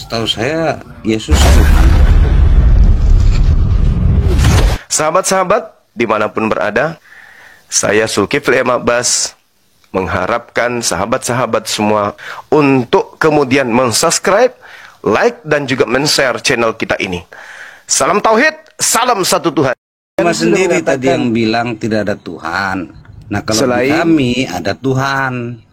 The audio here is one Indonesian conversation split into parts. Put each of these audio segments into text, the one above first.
Setahu saya Yesus Tuhan. Sahabat-sahabat dimanapun berada, saya Zulkifli M. Abbas mengharapkan sahabat-sahabat semua untuk kemudian mensubscribe, like, dan juga men-share channel kita ini. Salam Tauhid, salam satu Tuhan. Mas sendiri tadi yang bilang tidak ada Tuhan. Nah kalau di kami ada Tuhan.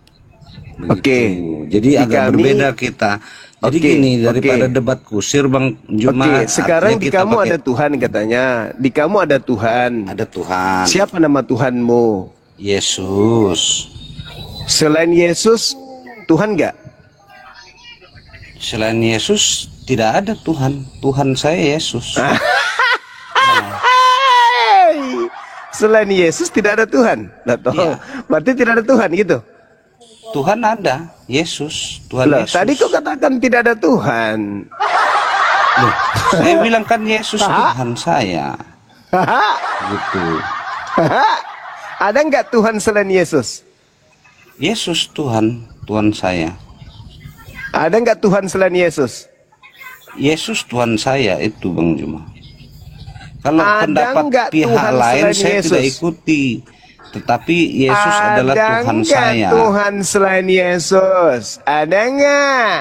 Oke. Jadi agak berbeda kita. Jadi gini, daripada debat kusir Bang Juma. Sekarang di kamu ada Tuhan katanya. Di kamu ada Tuhan. Ada Tuhan. Siapa nama Tuhanmu? Yesus. Selain Yesus, Tuhan enggak? Selain Yesus tidak ada Tuhan. Tuhan saya Yesus. Selain Yesus tidak ada Tuhan. Ya. Berarti tidak ada Tuhan gitu. Tuhan ada, Yesus, Tuhan Loh, Yesus. Tadi kau katakan tidak ada Tuhan. Loh, saya bilang kan Yesus Tuhan saya. Gitu. Ada nggak Tuhan selain Yesus? Yesus Tuhan, Tuhan saya. Ada nggak Tuhan selain Yesus? Yesus Tuhan saya itu Bang Juma. Kalau ada pendapat pihak Tuhan lain saya Yesus? Tidak ikuti. Tetapi Yesus adalah Tuhan saya. Tuhan selain Yesus? Ada nggak?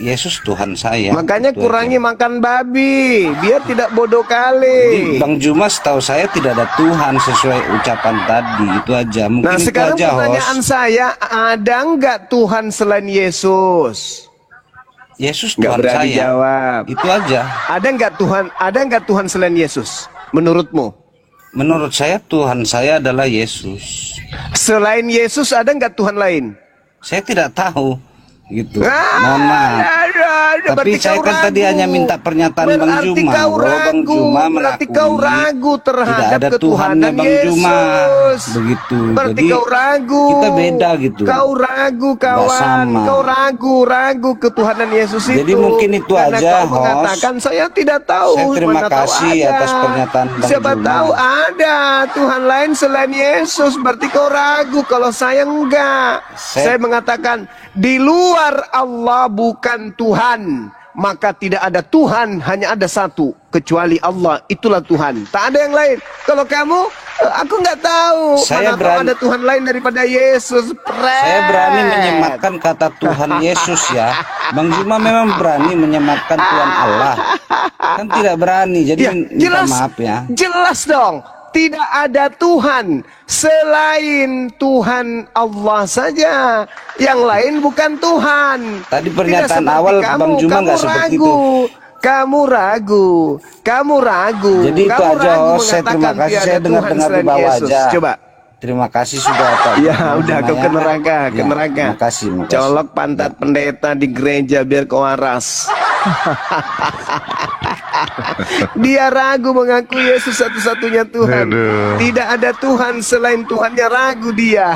Yesus Tuhan saya. Makanya kurangi makan babi, biar tidak bodoh kali. Jadi, Bang Juma setahu saya tidak ada Tuhan sesuai ucapan tadi. Itu aja. Mungkin nah sekarang itu aja, pertanyaan saya, ada nggak Tuhan selain Yesus? Yesus Tuhan saya. Jawab. Itu aja. Ada nggak Tuhan? Ada nggak Tuhan selain Yesus? Menurutmu? Menurut saya Tuhan saya adalah Yesus. Selain Yesus ada nggak Tuhan lain? Saya tidak tahu, gitu. Mohon maaf. Tapi saya kan tadi hanya minta pernyataan Bang Juma. Bang Juma berarti kau ragu terhadap tidak ada ketuhanan Bang Juma. Yesus. Begitu. Berarti jadi kau ragu. Kita beda gitu. Kau ragu kawan. Kau ragu ketuhanan Yesus itu. Jadi mungkin itu karena aja, kau mengatakan saya tidak tahu. Saya terima kasih atas pernyataan Bang Siapa Juma. tahu ada Tuhan lain selain Yesus. Berarti kau ragu. Kalau saya enggak. Saya mengatakan di luar Allah bukan Tuhan, maka tidak ada Tuhan, hanya ada satu, kecuali Allah, itulah Tuhan, tak ada yang lain. Kalau kamu, aku nggak tahu, saya mana tahu ada Tuhan lain daripada Yesus. Saya berani menyematkan kata Tuhan Yesus ya. Bang Juma memang berani menyematkan Tuhan Allah, kan tidak berani, jadi ya, minta maaf ya. Jelas dong. Tidak ada Tuhan selain Tuhan Allah saja. Yang lain bukan Tuhan. Tadi pernyataan awal Bang Juma nggak seperti itu. Kamu ragu. Jadi itu aja. Saya terima kasih. Saya dengar-dengar di bawah aja. Coba. Terima kasih sudah Pak. Ya udah kau ke neraka, ke neraka. Makasih. Colok pantat pendeta di gereja biar kau waras. Dia ragu mengaku Yesus satu-satunya Tuhan. Tidak ada Tuhan selain Tuhannya, ragu dia.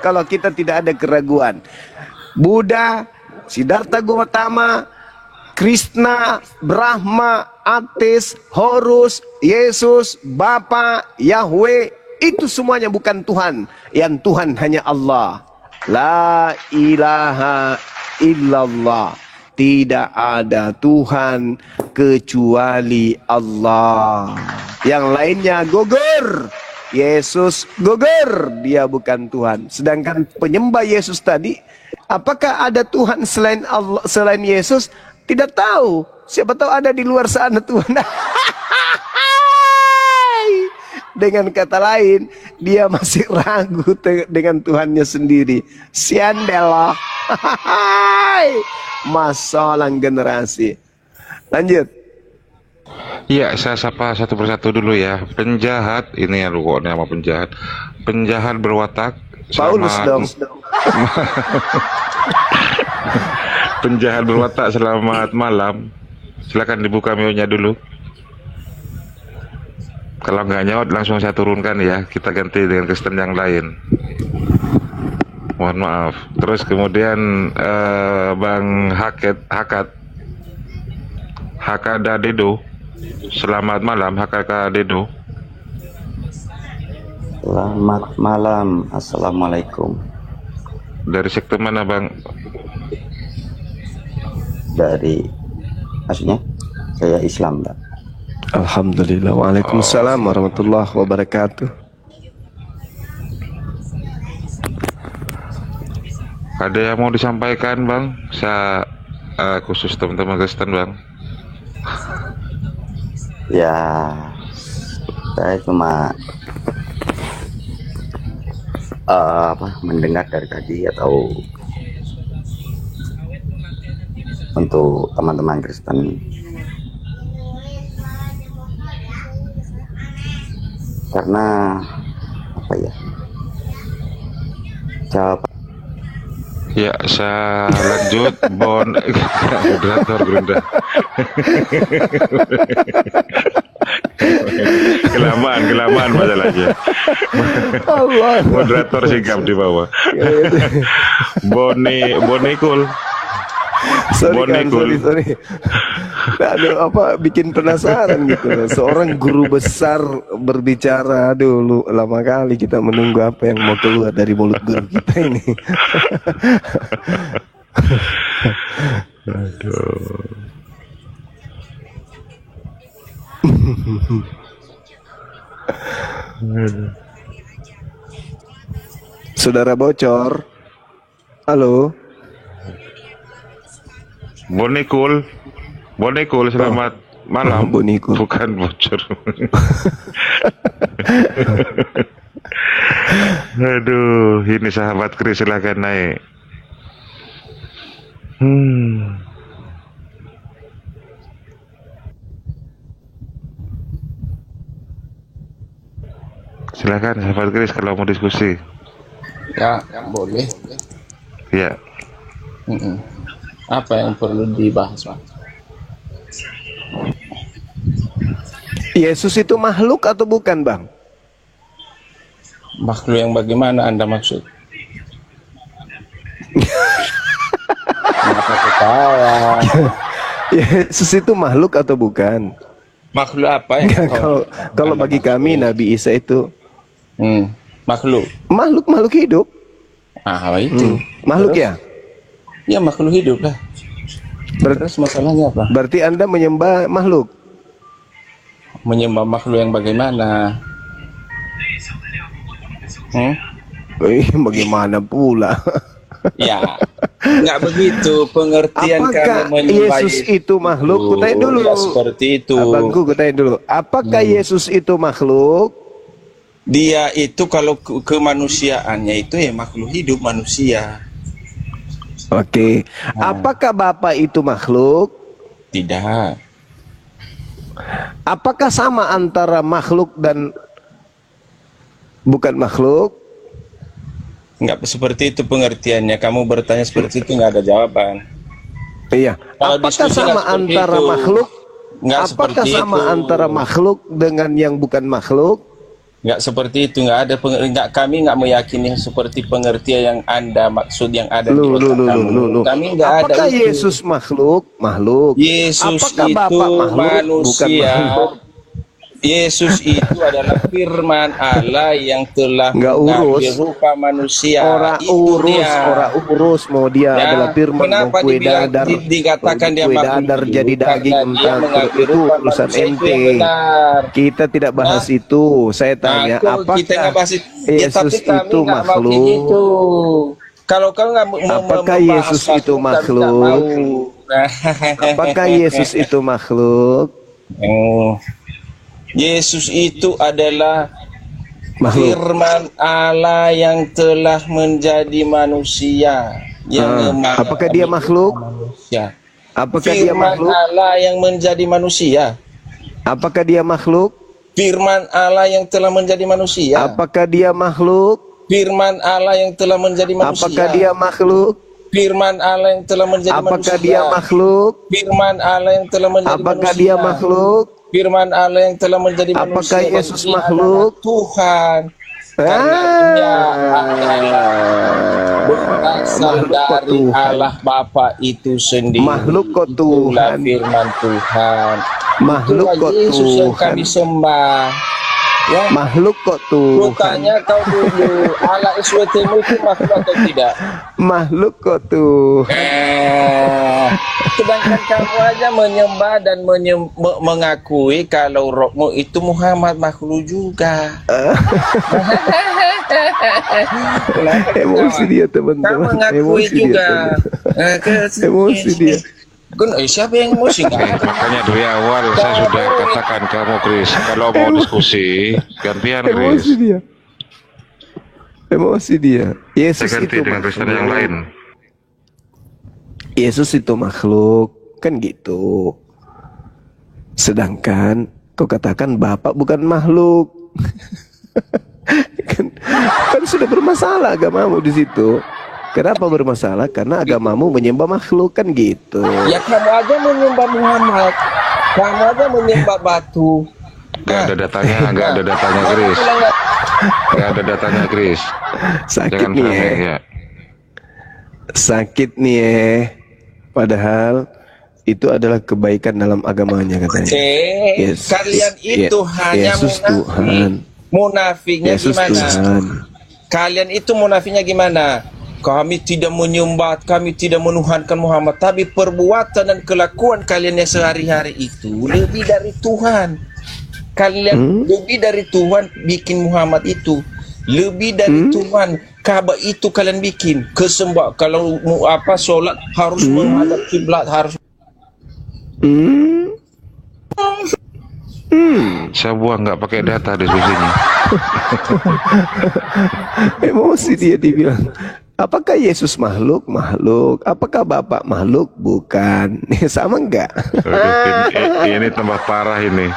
Kalau kita tidak ada keraguan, Buddha, Siddhartha Gautama, Krishna, Brahma, Ateis, Horus, Yesus, Bapa, Yahweh, itu semuanya bukan Tuhan. Yang Tuhan hanya Allah. La ilaha illallah. Tidak ada Tuhan kecuali Allah. Yang lainnya gugur. Yesus gugur, dia bukan Tuhan. Sedangkan penyembah Yesus tadi, apakah ada Tuhan selain Allah, selain Yesus? Tidak tahu. Siapa tahu ada di luar sana Tuhan. Dengan kata lain, dia masih ragu dengan Tuhannya sendiri. Siandeloh. Masalah generasi. Lanjut. Iya, saya sapa satu persatu dulu ya. Penjahat, ini ya kok nama penjahat. Penjahat berwatak. Paulus dong. Penjahat berwatak, selamat malam. Silakan dibuka mute-nya dulu. Kalau nggak nyaut langsung saya turunkan ya. Kita ganti dengan Kristen yang lain. Mohon maaf. Terus kemudian Bang Hakada Dedo. Selamat malam Hakada Dedo. Selamat malam. Assalamualaikum. Dari sekte mana Bang? Dari, maksudnya saya Islam, Pak. Alhamdulillah. Waalaikumsalam warahmatullahi wabarakatuh. Ada yang mau disampaikan Bang? Khusus teman-teman Kristen Bang. Ya, saya cuma mendengar dari tadi, atau untuk teman-teman Kristen, karena apa ya, jawab. Ya, saya lanjut. Moderator Gerunda. Kelamaan masalahnya. Moderator singkap di bawah. Bonikul. Sorry. Aduh, bikin penasaran gitu. Seorang guru besar berbicara, aduh, lama kali kita menunggu apa yang mau keluar dari mulut guru kita ini. Aduh. Saudara bocor. Halo. Bonikul, selamat malam. Bonikul. Bukan bocor. Aduh, ini sahabat Kris, silakan naik. Silakan sahabat Kris kalau mau diskusi. Ya, boleh. Ya. Apa yang perlu dibahas, Pak? Yesus itu makhluk atau bukan, Bang? Makhluk yang bagaimana Anda maksud? Kenapa ketawa? Yesus itu makhluk atau bukan? Makhluk apa ya? Kalau bagi kami Nabi Isa itu makhluk hidup. Itu. Makhluk. Terus? Ya makhluk hidup lah. Terus masalahnya apa? Berarti Anda menyembah makhluk? Menyembah makhluk yang bagaimana? Bagaimana pula? Ya, nggak begitu pengertian apakah kami menyembah Yesus itu makhluk? Kutanya dulu. Ya, seperti itu. Abangku, kutanya dulu. Apakah Yesus itu makhluk? Dia itu kalau kemanusiaannya itu ya makhluk hidup, manusia. Oke. Apakah Bapa itu makhluk? Tidak. Apakah sama antara makhluk dan bukan makhluk? Enggak seperti itu pengertiannya. Kamu bertanya seperti itu, nggak ada jawaban. Iya. Kalau apakah sama antara itu, makhluk? Apakah seperti sama itu. antara makhluk dengan yang bukan makhluk? Nggak seperti itu, nggak ada kami nggak meyakini seperti pengertian yang Anda maksud yang ada di otak kamu. Kami nggak ada. Apakah Yesus makhluk? Makhluk. Yesus apakah itu Bapak makhluk? Manusia. Bukan makhluk. Yesus itu adalah firman Allah yang telah mengambil rupa manusia. Orang urus mau dia adalah firman. Kenapa dikatakan dia dadar jadi daging itu urusan ente. Kita tidak bahas itu. Saya tanya apakah Yesus itu makhluk? Kalau kau nggak apakah Yesus itu makhluk? Apakah Yesus itu makhluk? Yesus itu adalah firman Allah yang telah menjadi manusia. Apakah dia makhluk? Manusia. Apakah dia makhluk? Firman Allah yang menjadi manusia. Apakah dia makhluk? Firman Allah yang telah menjadi manusia. Apakah dia makhluk? Firman Allah yang telah menjadi manusia. Apakah dia makhluk? Firman Allah yang telah menjadi manusia. Apakah dia makhluk? Firman Allah yang telah menjadi manusia. Apakah dia makhluk? Firman Allah yang telah menjadi manusia. Apakah Yesus makhluk? Tuhan. Karena dia berasal dari Allah Bapa itu sendiri. Makhluk kok Tuhan. Firman Tuhan. Makhluk kok Yesus yang Tuhan. kami sembah. Ya. Makhluk kok Tuhan. Tanya kau dulu, alat SWT-mu itu makhluk atau tidak? Makhluk kok Tuhan. Sedangkan kamu aja menyembah dan mengakui kalau rohmu itu Muhammad makhluk juga. Emosi dia teman-teman. Kamu mengakui Emosi juga. Emosi dia. Siapa yang emosi? Makanya dari awal saya sudah katakan kamu Chris, kalau mau diskusi gantian Chris. Emosi dia. Emosi dia. Yesus Saya ganti itu dengan Kristen yang lain. Yesus itu makhluk, kan gitu. Sedangkan kau katakan Bapak bukan makhluk. kan sudah bermasalah agamamu di situ. Kenapa bermasalah? Karena agamamu menyembah makhluk, kan gitu. Ya kamu aja menyembah Muhammad, kamu aja menyembah batu. Gak ada datanya, gak ada datanya Chris. Gak ada datanya Chris. Sakit Jangan nih sampai, ya. Sakit nih Padahal itu adalah kebaikan dalam agamanya katanya. Yes. Kalian itu hanya Yesus munafik. Tuhan. Munafiknya Yesus gimana? Tuhan. Kalian itu munafiknya gimana? Kami tidak menyembah, kami tidak menuhankan Muhammad, tapi perbuatan dan kelakuan kalian yang sehari-hari itu lebih dari Tuhan. Kalian lebih dari Tuhan bikin Muhammad itu. Lebih dari Tuhan, Ka'bah itu kalian bikin. Kesembah kalau solat harus menghadap kiblat, harus Saya buang nggak pakai data diskusinya. Emosi dia dibilang. Apakah Yesus makhluk? Makhluk. Apakah Bapak makhluk? Bukan. Sama enggak? Ini tambah parah ini.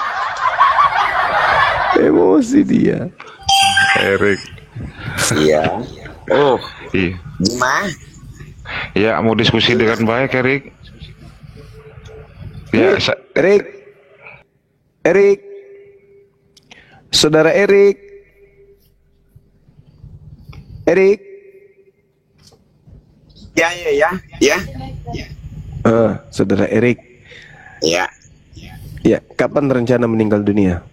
Emosi dia. Erik. Iya. Oh, Iya. gimana? Ya, mau diskusi dengan baik Erik. Ya, Erik. Saudara Erik. Ya. Saudara Erik. Ya. Ya, kapan rencana meninggal dunia?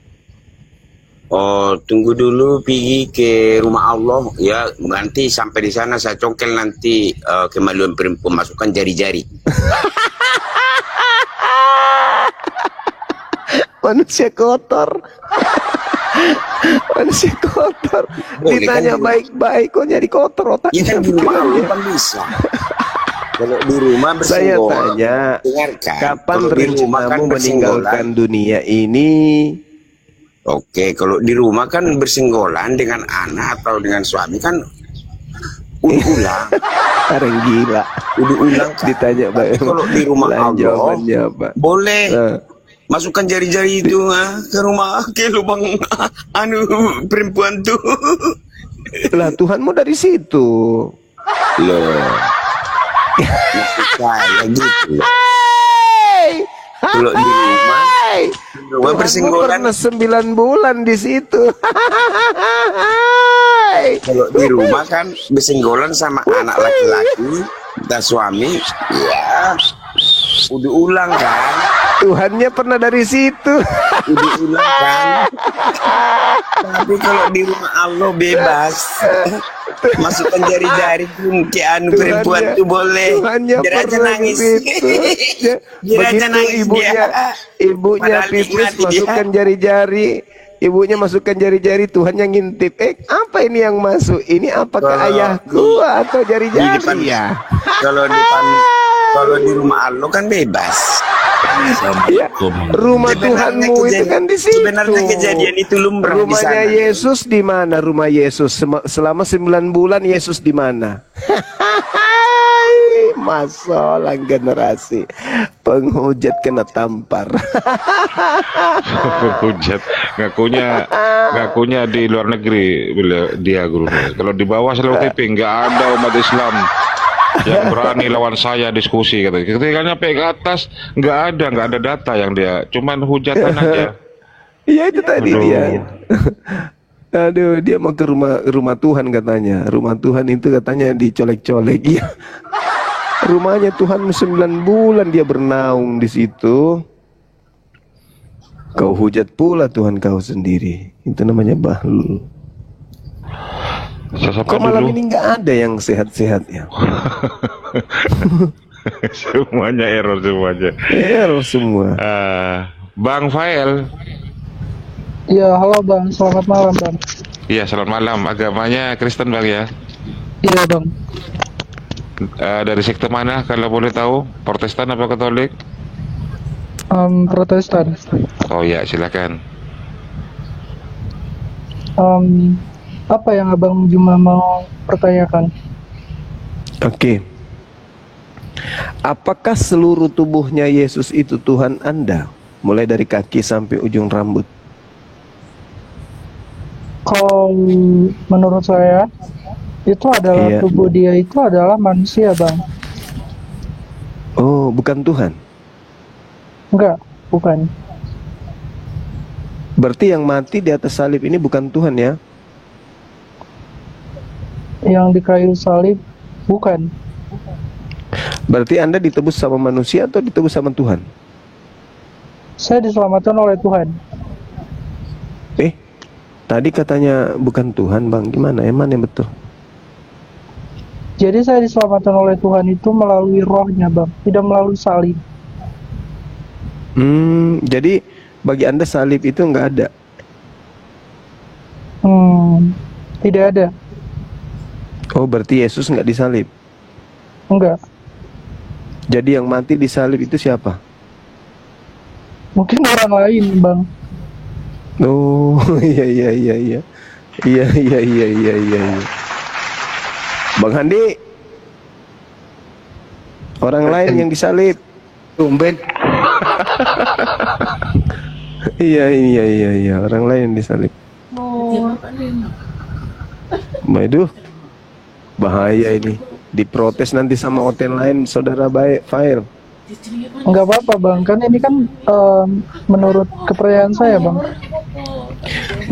Oh, tunggu dulu pergi ke rumah Allah ya. Nanti sampai di sana saya congkel nanti kemaluan perempuan, masukkan jari-jari. Manusia kotor. Manusia kotor. Boleh, Ditanya kan, baik-baik kok jadi kotor otaknya. Iya kan di rumah Allah kan bisa. Kalau di rumah Saya bersenggol. tanya, Dengarkan. kapan Kalau di rumah kan rencanamu meninggalkan bersenggolan. dunia ini? Oke, kalau di rumah kan bersenggolan dengan anak atau dengan suami kan ulang. Orang gila. Ulang kan. Ditanya Tapi kalau di rumah Allah jawabannya apa? boleh. Nah. Masukkan jari-jari itu ke rumah, ke lubang perempuan tuh. Lah Tuhanmu dari situ. Loh. Maksud saya gitu. Kalau di rumah bersenggolan. Pernah 9 bulan di situ. Kalau di rumah kan bersenggolan sama anak laki-laki dan suami, ya udah ulang kan. Tuhannya pernah dari situ. Udah ulang kan. Tapi kalau di rumah Allah bebas. Masukkan jari-jari ke anu perempuan itu boleh. Biar aja nangis. Biar aja nangis Ibunya pipis masukkan jari-jari. Ibunya masukkan jari-jari, Tuhan yang ngintip. Apa ini yang masuk? Ini apakah ayahku atau jari-jari ya? Kalau di rumah Allah kan bebas. Ya, rumah Tuhanmu itu kan di situ. Sebenarnya kejadian itu lumrah di sana. Rumahnya Yesus di mana? Rumah Yesus selama 9 bulan Yesus di mana? Masalah generasi penghujat kena tampar. Penghujat ngakunya di luar negeri dia gurunya. Kalau di bawah selalu TV nggak ada umat Islam yang berani lawan saya diskusi katanya. Ketika nyampe ke atas nggak ada data yang dia, cuman hujatan aja. Iya itu tadi dia. Aduh, dia mau ke rumah Tuhan katanya. Rumah Tuhan itu katanya dicolek-colek. Iya. Rumahnya Tuhan 9 bulan dia bernaung di situ. Kau hujat pula Tuhan kau sendiri. Itu namanya bahlul. Kok malam ini nggak ada yang sehat-sehat ya? Semuanya error semuanya. Error semua. Bang Fael. Ya, halo Bang, selamat malam Bang. Iya, selamat malam. Agamanya Kristen Bang ya? Iya Bang. Dari sekte mana kalau boleh tahu? Protestan apa Katolik? Protestan. Oh ya, silakan. Apa yang Abang Juma mau pertanyakan? Oke. Apakah seluruh tubuhnya Yesus itu Tuhan Anda? Mulai dari kaki sampai ujung rambut. Kalau menurut saya, itu adalah tubuh dia itu adalah manusia Bang. Oh, bukan Tuhan? Enggak, bukan. Berarti yang mati di atas salib ini bukan Tuhan ya? Yang di kayu salib bukan. Berarti Anda ditebus sama manusia atau ditebus sama Tuhan? Saya diselamatkan oleh Tuhan. Tadi katanya bukan Tuhan Bang, gimana? Emang yang betul? Jadi saya diselamatkan oleh Tuhan itu melalui rohnya Bang, tidak melalui salib. Jadi bagi Anda salib itu nggak ada? Tidak ada. Oh, berarti Yesus nggak disalib? Enggak. Jadi yang mati di salib itu siapa? Mungkin orang lain Bang. Oh, iya. Bang Handi, orang lain yang disalib. Tumben. Iya, orang lain yang disalib. Waduh, bahaya ini. Diprotes nanti sama hotel lain, saudara baik, Fail. Enggak apa-apa Bang, kan ini kan menurut kepercayaan saya Bang.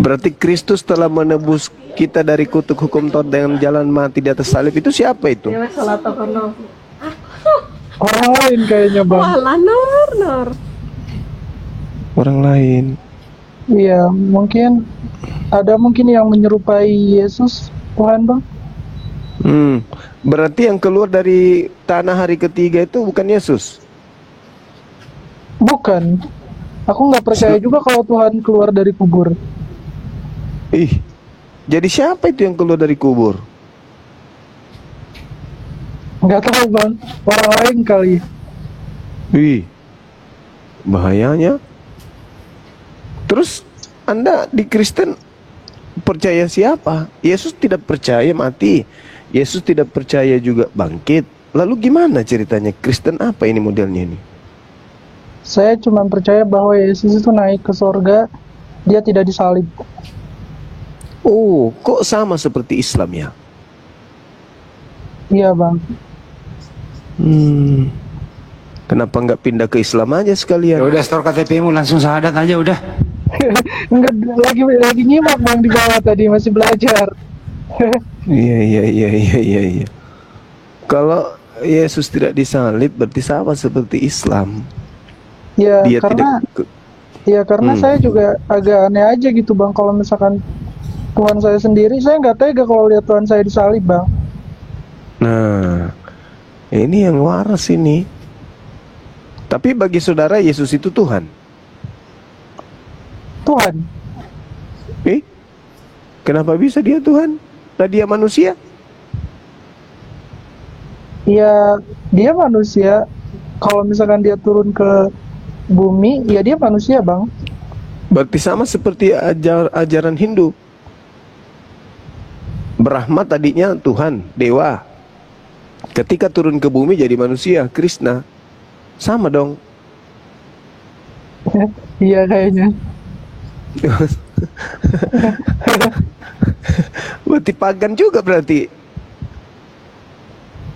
Berarti Kristus telah menebus kita dari kutuk hukum Taurat dengan jalan mati di atas salib. Itu siapa itu? Orang lain kayaknya Bang. Orang lain. Iya, mungkin yang menyerupai Yesus Tuhan Bang. Berarti yang keluar dari tanah hari ketiga itu bukan Yesus? Bukan. Aku nggak percaya juga kalau Tuhan keluar dari kubur. Jadi siapa itu yang keluar dari kubur? Nggak tahu Bang, orang lain kali. Bahayanya. Terus Anda di Kristen percaya siapa? Yesus tidak percaya mati. Yesus tidak percaya juga bangkit. Lalu gimana ceritanya? Kristen apa ini modelnya ini? Saya cuma percaya bahwa Yesus itu naik ke sorga, dia tidak disalib. Oh, kok sama seperti Islam ya? Iya Bang. Kenapa nggak pindah ke Islam aja sekalian? Ya udah, store KTP-mu langsung syahadat aja udah. Enggak, lagi nyimak Bang di bawah tadi, masih belajar. Iya. Kalau Yesus tidak disalib berarti sama seperti Islam. Ya, karena saya juga agak aneh aja gitu Bang. Kalau misalkan Tuhan saya sendiri, saya nggak tega kalau lihat Tuhan saya disalib Bang. Nah, ini yang waras ini. Tapi bagi saudara Yesus itu Tuhan. Tuhan. Kenapa bisa dia Tuhan? Nah, dia manusia? Ya, dia manusia. Kalau misalkan dia turun ke bumi, ya dia manusia Bang. Berarti sama seperti ajaran Hindu. Brahma tadinya Tuhan, dewa. Ketika turun ke bumi jadi manusia, Krishna. Sama dong. Iya kayaknya. Berarti pagan juga berarti.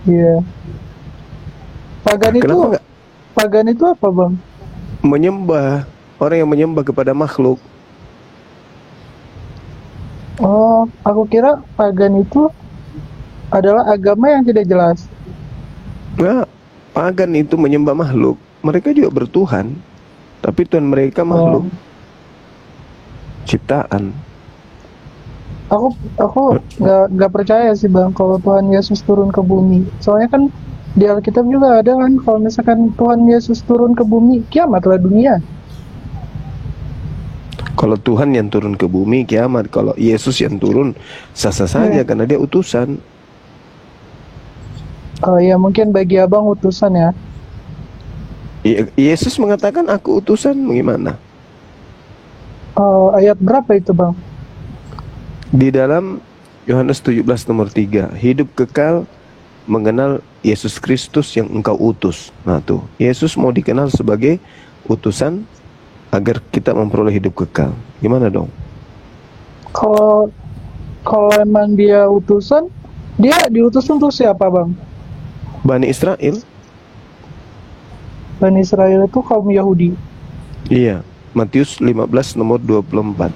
Iya. Pagan itu apa Bang? Menyembah, orang yang menyembah kepada makhluk. Oh, aku kira pagan itu adalah agama yang tidak jelas. Nah, pagan itu menyembah makhluk. Mereka juga bertuhan, tapi Tuhan mereka makhluk. ciptaan. Aku nggak percaya sih Bang kalau Tuhan Yesus turun ke bumi. Soalnya kan di Alkitab juga ada kan kalau misalkan Tuhan Yesus turun ke bumi, kiamatlah dunia. Kalau Tuhan yang turun ke bumi, kiamat. Kalau Yesus yang turun, sah-sah saja karena dia utusan. Oh ya, mungkin bagi Abang utusan ya. Yesus mengatakan aku utusan, gimana? Ayat berapa itu Bang? Di dalam Yohanes 17 nomor 3, hidup kekal mengenal Yesus Kristus yang engkau utus. Nah tuh, Yesus mau dikenal sebagai utusan agar kita memperoleh hidup kekal. Gimana dong? Kalau emang dia utusan, dia diutus untuk siapa Bang? Bani Israel. Bani Israel itu kaum Yahudi. Iya, Matius 15 nomor 24.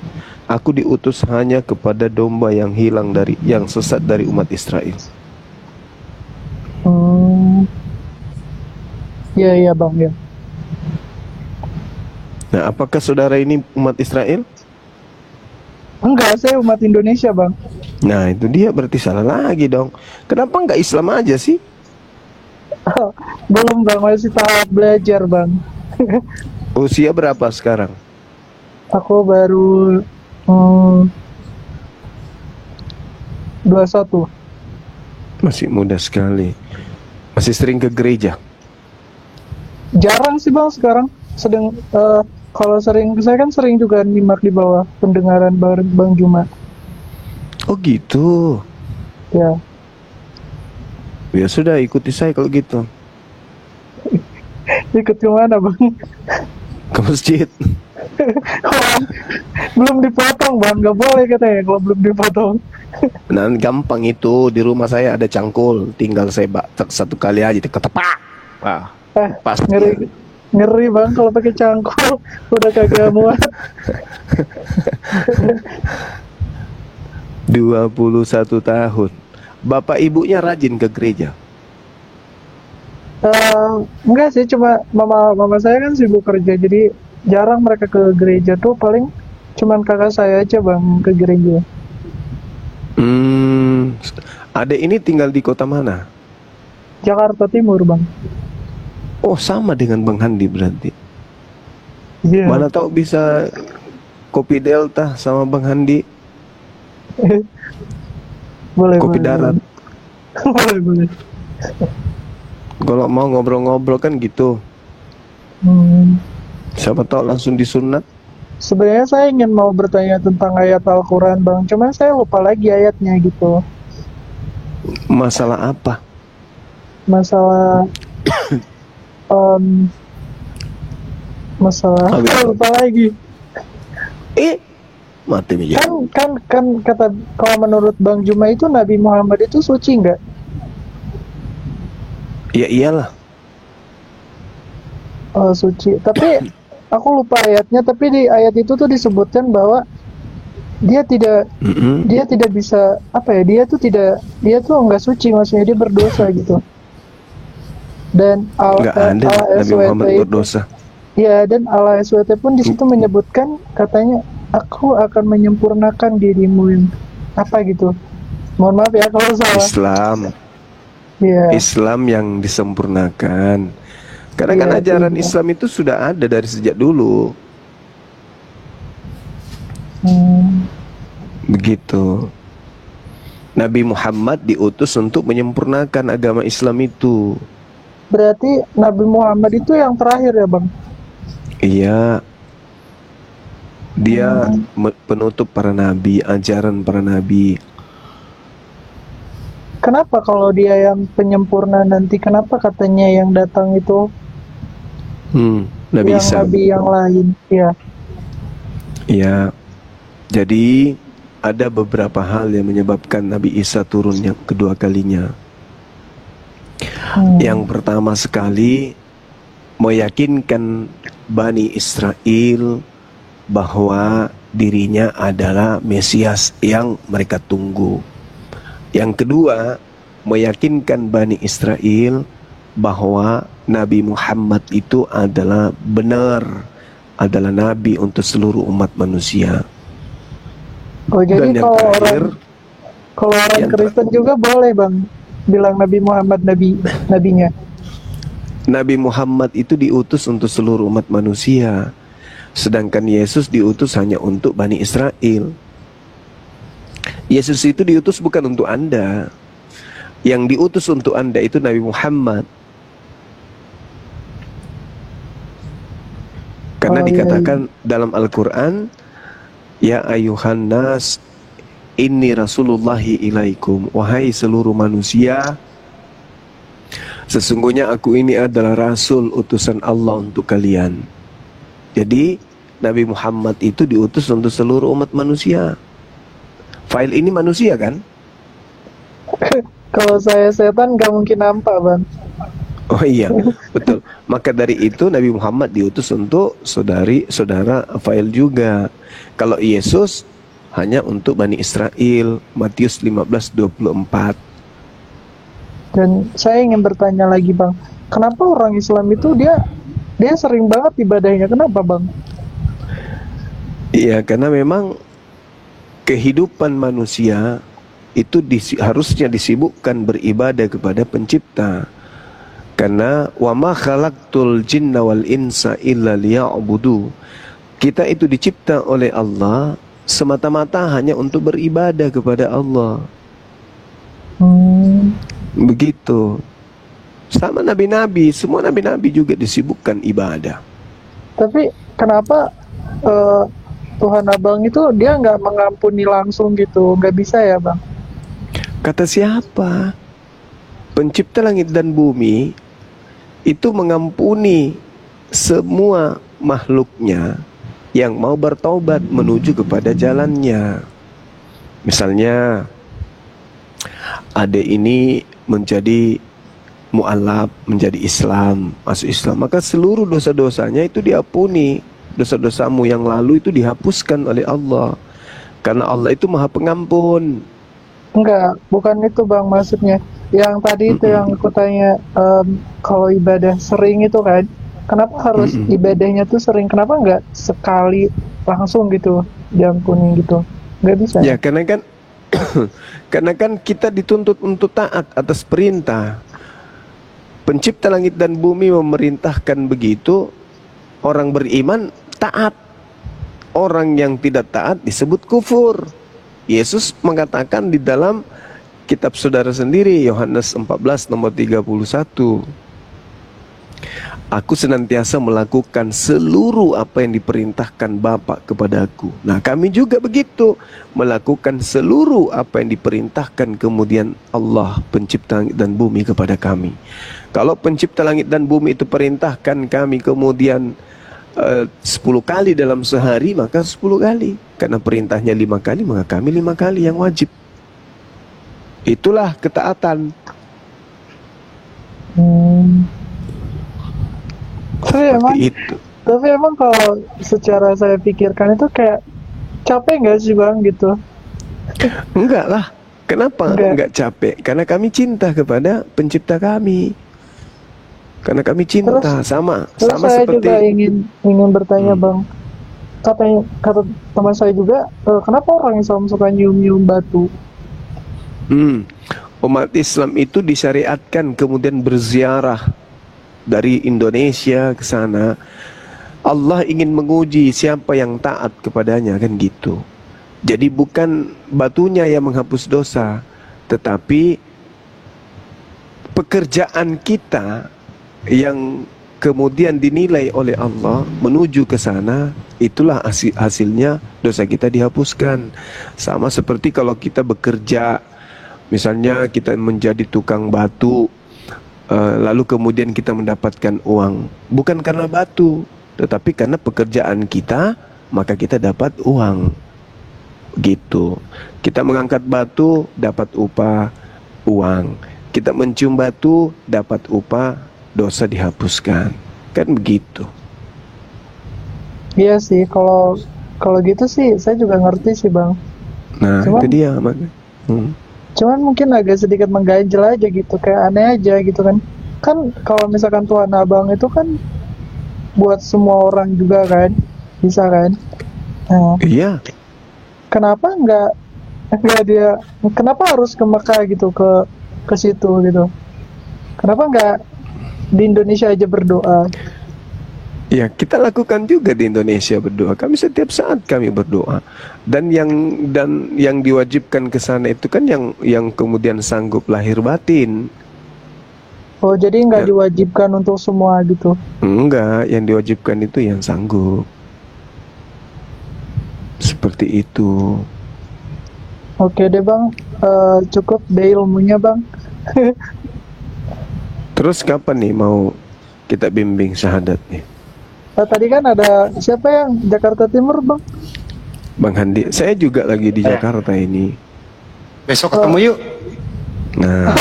Aku diutus hanya kepada domba yang hilang yang sesat dari umat Israel. Iya Bang ya. Nah, apakah saudara ini umat Israel? Enggak, saya umat Indonesia Bang. Nah, itu dia, berarti salah lagi dong. Kenapa nggak Islam aja sih? Belum Bang, masih tahap belajar Bang. Usia berapa sekarang? Aku baru 21. Masih muda sekali. Masih sering ke gereja? Jarang sih Bang sekarang. Kalau sering, saya kan sering juga nyimak di bawah pendengaran bareng Bang Juma. Oh gitu. Ya. Ya sudah, ikuti saya kalau gitu. Ikut ke mana Bang? Ke masjid. Belum dipotong Bang, nggak boleh katanya kalau belum dipotong. Nah, gampang itu, di rumah saya ada cangkul, tinggal saya satu kali aja ketepak. Wah, pasti. Ngeri Bang kalau pakai cangkul, udah kagak muat. 21 tahun. Bapak ibunya rajin ke gereja? Enggak sih, cuma mama saya kan sibuk kerja, jadi jarang mereka ke gereja tuh, paling cuman kakak saya aja Bang ke gereja. Adek ini tinggal di kota mana? Jakarta Timur Bang. Oh, sama dengan Bang Handi berarti. Yeah. Mana tahu bisa kopi Delta sama Bang Handi. Boleh. Kopi darat. Boleh. Kalau mau ngobrol-ngobrol kan gitu. Siapa tahu langsung disunat. Sebenarnya saya ingin mau bertanya tentang ayat Al-Quran Bang, cuman saya lupa lagi ayatnya gitu. Masalah apa? Masalah saya lupa lagi. Mati nih. Kan kata, kalau menurut Bang Juma itu Nabi Muhammad itu suci nggak? Ya iyalah. Oh, suci. Tapi aku lupa ayatnya, tapi di ayat itu tuh disebutkan bahwa dia tidak bisa, apa ya, dia tuh nggak suci, maksudnya dia berdosa gitu. Dan nggak ada Nabi Muhammad berdosa. Ya, dan Allah SWT pun di situ menyebutkan, katanya aku akan menyempurnakan dirimu yang apa gitu. Mohon maaf ya kalau salah. Islam. Yeah. Islam yang disempurnakan. Karena kan ajaran Islam itu sudah ada dari sejak dulu. Begitu. Nabi Muhammad diutus untuk menyempurnakan agama Islam itu. Berarti Nabi Muhammad itu yang terakhir ya Bang? Iya. Dia penutup para nabi, ajaran para nabi. Kenapa kalau dia yang penyempurna nanti, kenapa katanya yang datang itu Nabi Isa. Nabi yang lain? Ya. Ya. Jadi ada beberapa hal yang menyebabkan Nabi Isa turun yang kedua kalinya. Yang pertama sekali, meyakinkan Bani Israel bahwa dirinya adalah Mesias yang mereka tunggu. Yang kedua, meyakinkan Bani Israel bahwa Nabi Muhammad itu adalah benar, adalah Nabi untuk seluruh umat manusia. Oh jadi Dan yang terakhir, kalau orang yang Kristen juga boleh bang bilang Nabi Muhammad nabinya. Nabi Muhammad itu diutus untuk seluruh umat manusia, sedangkan Yesus diutus hanya untuk Bani Israel. Yesus itu diutus bukan untuk Anda. Yang diutus untuk Anda itu Nabi Muhammad. Karena dikatakan dalam Al-Quran, ya ayuhan nas, inni rasulullahi ilaikum. Wahai seluruh manusia, sesungguhnya aku ini adalah Rasul utusan Allah untuk kalian. Jadi Nabi Muhammad itu diutus untuk seluruh umat manusia. File ini manusia kan? Kalau saya setan gak mungkin nampak bang. Oh iya, betul. Maka dari itu Nabi Muhammad diutus untuk saudara File juga. Kalau Yesus hanya untuk Bani Israel, Matius 15:24. Dan saya ingin bertanya lagi bang, kenapa orang Islam itu dia sering banget ibadahnya, kenapa bang? Iya, karena memang kehidupan manusia itu harusnya disibukkan beribadah kepada Pencipta. Karena wa ma khalaqtul jinna wal insa illa liya'budu. Kita itu dicipta oleh Allah semata-mata hanya untuk beribadah kepada Allah. Begitu. Sama nabi-nabi, semua nabi-nabi juga disibukkan ibadah. Tapi kenapa Tuhan Abang itu dia nggak mengampuni langsung gitu, nggak bisa ya bang? Kata siapa? Pencipta langit dan bumi itu mengampuni semua makhluknya yang mau bertaubat menuju kepada jalannya. Misalnya adik ini menjadi mu'alaf, menjadi Islam, masuk Islam, maka seluruh dosa-dosanya itu diampuni. Dosa-dosamu yang lalu itu dihapuskan oleh Allah, karena Allah itu Maha Pengampun. Enggak, bukan itu bang maksudnya. Yang tadi itu yang aku tanya, kalau ibadah sering itu kan, kenapa harus ibadahnya tuh sering? Kenapa enggak sekali langsung gitu diampuni gitu? Enggak bisa. Ya karena kan kita dituntut untuk taat atas perintah. Pencipta langit dan bumi memerintahkan begitu, orang beriman taat. Orang yang tidak taat disebut kufur. Yesus mengatakan di dalam kitab saudara sendiri, Yohanes 14 nomor 31, aku senantiasa melakukan seluruh apa yang diperintahkan Bapa kepadaku. Nah kami juga begitu, melakukan seluruh apa yang diperintahkan kemudian Allah pencipta langit dan bumi kepada kami. Kalau pencipta langit dan bumi itu perintahkan kami kemudian 10 kali dalam sehari, maka 10 kali. Karena perintahnya 5 kali, maka kami 5 kali yang wajib. Itulah ketaatan. Tapi emang kalau secara saya pikirkan itu kayak capek nggak sih bang gitu? Enggak lah. Kenapa enggak capek? Karena kami cinta kepada pencipta kami. Karena kami cinta. Terus sama saya seperti juga ingin bertanya bang, kata teman saya juga, kenapa orang Islam suka nyium-nyium batu? Umat Islam itu disyariatkan kemudian berziarah dari Indonesia ke sana. Allah ingin menguji siapa yang taat kepadanya, kan gitu. Jadi bukan batunya yang menghapus dosa, tetapi pekerjaan kita yang kemudian dinilai oleh Allah menuju ke sana, itulah hasilnya dosa kita dihapuskan. Sama seperti kalau kita bekerja, misalnya kita menjadi tukang batu, lalu kemudian kita mendapatkan uang, bukan karena batu, tetapi karena pekerjaan kita, maka kita dapat uang. Gitu. Kita mengangkat batu, dapat upah, uang. Kita mencium batu, dapat upah, dosa dihapuskan. Kan begitu. Iya sih, kalau gitu sih saya juga ngerti sih bang. Nah itu dia. Cuman mungkin agak sedikit mengganjal aja gitu, kayak aneh aja gitu kan. Kan kalau misalkan Tuhan Abang itu kan buat semua orang juga kan, bisa kan? Nah, iya. kenapa nggak dia, kenapa harus ke Mekah gitu, ke situ gitu, kenapa nggak di Indonesia aja berdoa? Ya, kita lakukan juga di Indonesia berdoa. Kami setiap saat kami berdoa. Dan yang diwajibkan ke sana itu kan yang kemudian sanggup lahir batin. Oh, jadi nggak Ya. diwajibkan untuk semua gitu? Enggak, yang diwajibkan itu yang sanggup. Seperti itu. Oke deh bang, cukup deh ilmunya bang. Terus kapan nih mau kita bimbing syahadat nih? Tadi kan ada siapa yang Jakarta Timur bang? Bang Handi, saya juga lagi di Jakarta ini. Besok ketemu yuk. Nah,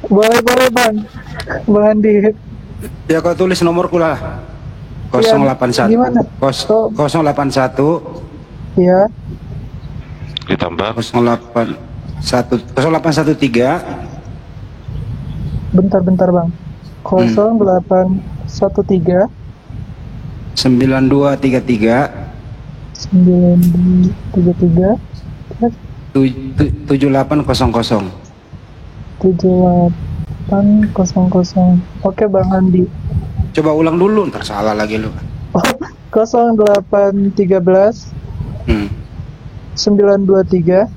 Boleh bang, Bang Andi. Ya kau tulis nomorku lah. Iya, 081 gimana? 081 Iya, Ditambah 0813 bentar bang. 0813 9233 9233 7800. 7800. Oke Bang Andi. Coba ulang dulu, ntar salah lagi lu. 0813 Hmm. 923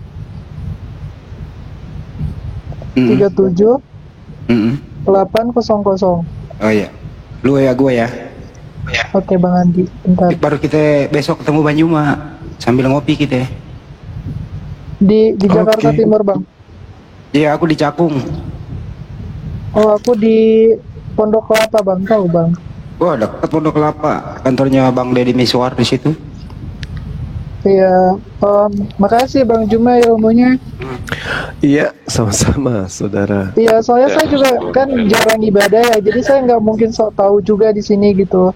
Hmm. 37 Hmm. 800. Oh iya, lu ya gue ya. Oke Bang Andi, bentar. Baru kita besok ketemu Bang Juma sambil ngopi kita. Di Jakarta Oke. Timur Bang. Iya, aku di Cakung. Oh, aku di Pondok Kelapa Bang, tahu Bang? Wah, dekat Pondok Kelapa. Kantornya Bang Deddy Miswar di situ. Iya, makasih Bang Juma ilmunya. iya sama-sama saudara. Iya, soalnya saya juga kan jarang ibadah ya, jadi saya nggak mungkin sok tahu juga di sini gitu.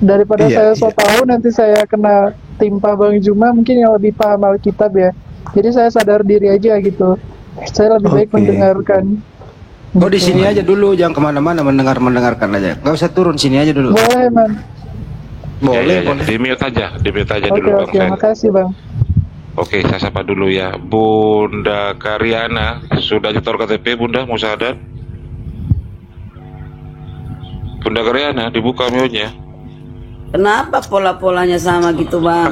Daripada Iya, saya sok tahu nanti saya kena timpa Bang Juma, mungkin yang lebih paham Alkitab ya. Jadi saya sadar diri aja gitu. Saya lebih baik Oke. mendengarkan. Oh, di sini aja dulu, jangan kemana-mana, mendengarkan aja. Gak usah turun, sini aja dulu. Boleh man. Boleh, ya. boleh. Di mute aja Oke dulu Bang oke, Sen. makasih Bang. Oke, saya sapa dulu ya. Bunda Karyana, sudah nyetor KTP Bunda, mau syahadat? Bunda Karyana, dibuka mute-nya. Kenapa pola-polanya sama gitu bang?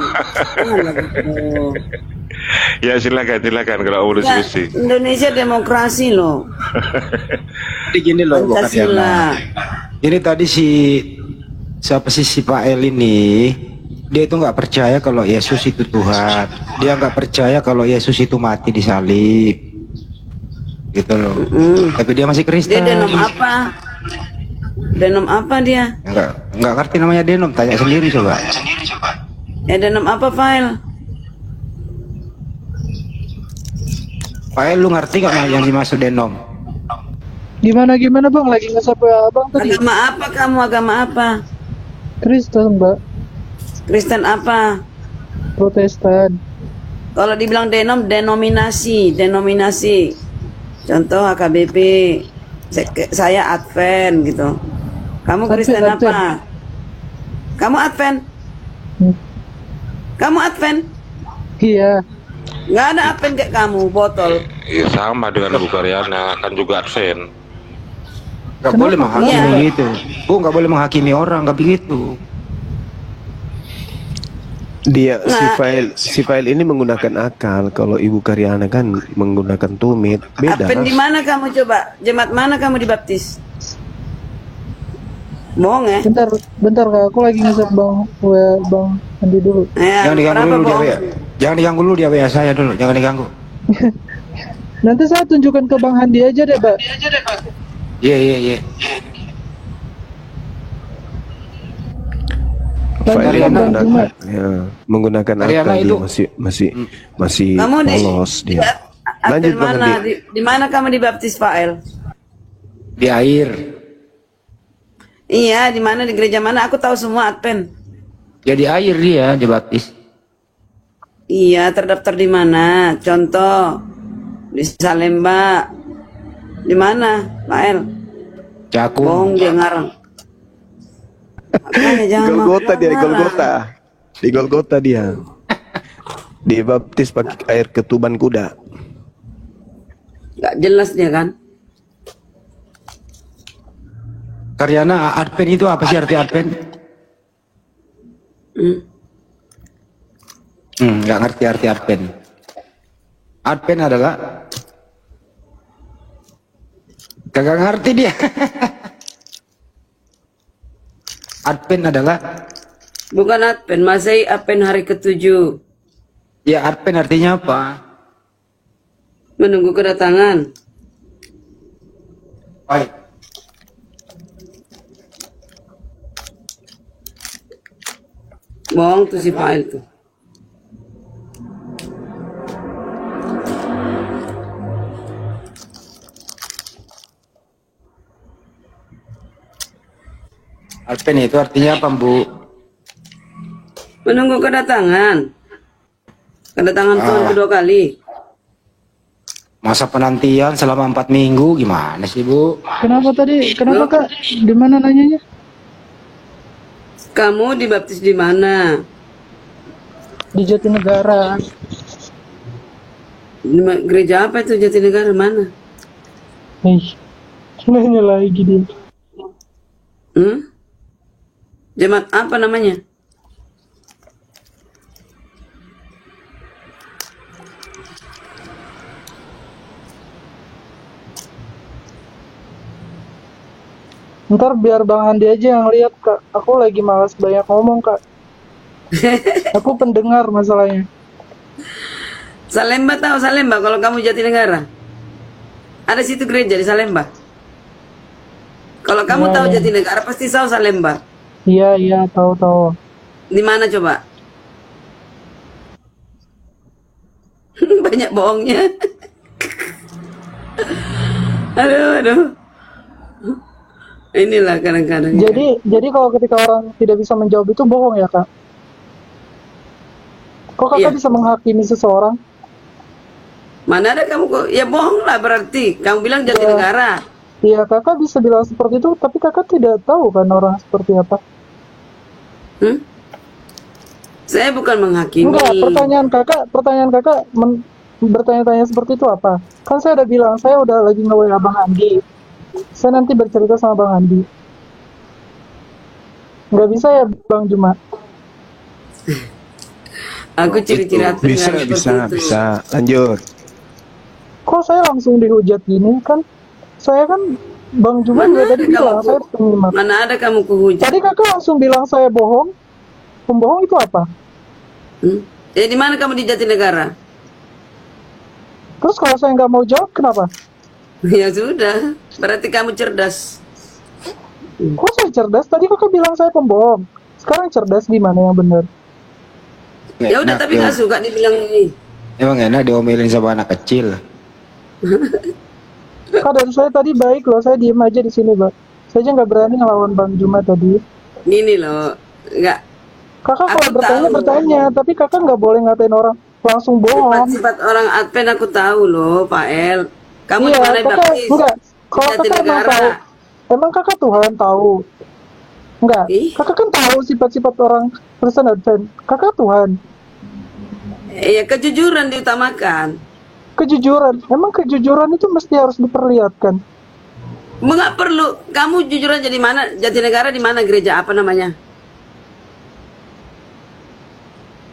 Janganlah gitu. Ya silakan kalau mau Ya, diskusi. Indonesia demokrasi loh, Jadi gini loh, Bu Pancasila. Karyana. Ini tadi siapa sih si Pak El ini? Dia itu nggak percaya kalau Yesus itu Tuhan. Dia nggak percaya kalau Yesus itu mati di salib. Gitu loh. Tapi dia masih Dia Kristen. denom apa? Denom apa dia? Nggak ngerti namanya denom. Tanya sendiri coba. Ya denom apa file? Pak El, lu ngerti nggak yang dimaksud denom? Gimana Bang? Lagi nge-sub Abang tadi. Agama apa kamu? Agama apa? Kristen Mbak, Kristen apa? Protestan. Kalau dibilang denom, denominasi. Contoh HKBP, saya Advent gitu. Kamu Kristen Advent. apa? Kamu Advent? Hmm. Kamu Advent? Iya. Nggak ada Advent kayak kamu, botol. Ya sama dengan Bu Karyana, kan juga Advent. Nggak boleh menghakimi Iya. begitu. Bu, nggak boleh menghakimi orang, nggak begitu. Dia Nah. si file ini menggunakan akal. Kalau Ibu Karyana kan menggunakan tumit. Beda. Advent di mana kamu coba? Jemaat mana kamu dibaptis? Bohong ya? Bentar Kak, aku lagi nge-sub Bang Andi dulu. Ya, Jangan diganggu kenapa dulu dia, bohong? WA. Jangan diganggu dulu dia WA saya dulu, jangan diganggu. Nanti saya tunjukkan ke Bang Handi aja deh, Pak. Iya. File Karyana ini menggunakan, Bang ya, menggunakan Karyana akal. itu. Dia masih Kamu di polos dia. Advent Lanjut Bang mana? Andi. Di mana kamu dibaptis, Pak El? Di air. Iya, di mana, di gereja mana? Aku tahu semua Advent. Ya di air dia dibaptis. Iya, terdaftar di mana? Contoh di Salemba. Di mana, Pak El? Cakung. Bohong dia ngarang. Makanya jangan Golgota dia, di ngarang. Golgota. Di Golgota dia. Dibaptis pakai air ketuban kuda. Gak jelas dia kan? Karyana, Advent itu apa sih arti Advent? Nggak ngerti arti Advent. Advent adalah kagak ngerti dia. Advent adalah Bukan Advent, Masehi Advent hari ke-7. ya Advent artinya apa? Menunggu kedatangan. Baik. Bohong tuh si Fail tuh. Advent itu artinya apa, Bu? Menunggu kedatangan. Kedatangan Tuhan kedua kali. Masa penantian selama 4 minggu gimana sih, Bu? Kenapa tadi? Kenapa Kak? Di mana nanyanya? Kamu dibaptis di mana? Di Jatinegara. Gereja apa itu Jatinegara mana? Nanya lagi dia. Jemaat apa namanya? Ntar biar Bang Andi aja yang lihat Kak. Aku lagi malas banyak ngomong Kak. Aku pendengar masalahnya. Salemba tahu Salemba kalau kamu Jatinegara? Ada situ gereja di Salemba. Kalau kamu tahu Jatinegara pasti tahu Salemba. Iya tahu. Di mana coba? Banyak bohongnya. aduh. Inilah kadang-kadang. Jadi kalau ketika orang tidak bisa menjawab itu bohong ya Kak? Kok Kakak bisa menghakimi seseorang? Mana ada kamu kok? Ya bohong lah berarti. Kamu bilang Jatinegara. Iya Kakak bisa bilang seperti itu, tapi Kakak tidak tahu kan orang seperti apa. Saya bukan menghakimi. Enggak, pertanyaan kakak bertanya-tanya seperti itu apa? Kan saya udah bilang, saya udah lagi nge-WA Bang Andi. Saya nanti bercerita sama Bang Andi. Nggak bisa ya Bang Juma? Aku ciri-ciri hati Bisa. Lanjut. Kok saya langsung dihujat gini kan? Saya kan Bang Juma juga tadi bilang saya penyimak. Mana ada kamu kuhujat? Tadi kakak langsung bilang saya bohong. Pembohong itu apa? Di mana kamu di Jatinegara? Terus kalau saya nggak mau jawab, kenapa? Ya sudah, berarti kamu cerdas. Kok saya cerdas? Tadi kakak bilang saya pembohong. Sekarang cerdas gimana yang benar? Ya udah, tapi nggak suka dibilang ini. Emang enak diomelin sama anak kecil. Kak, dari saya tadi baik loh, saya diem aja di sini, Bang. Saya aja nggak berani ngelawan Bang Juma tadi. Gini loh, nggak. Kakak kalau bertanya, tapi kakak nggak boleh ngatain orang langsung bohong. Sifat orang Advent aku tahu loh, Pak El. Kamu iya, di mana baptis? Enggak. Kalau kakak emang tahu, emang kakak Tuhan tahu. Enggak, kakak kan tahu sifat-sifat orang Kristen Advent. Kakak Tuhan. Iya, kejujuran diutamakan. Kejujuran, emang kejujuran itu mesti harus diperlihatkan. Enggak perlu. Kamu jujur aja di mana? Jatinegara di mana gereja apa namanya?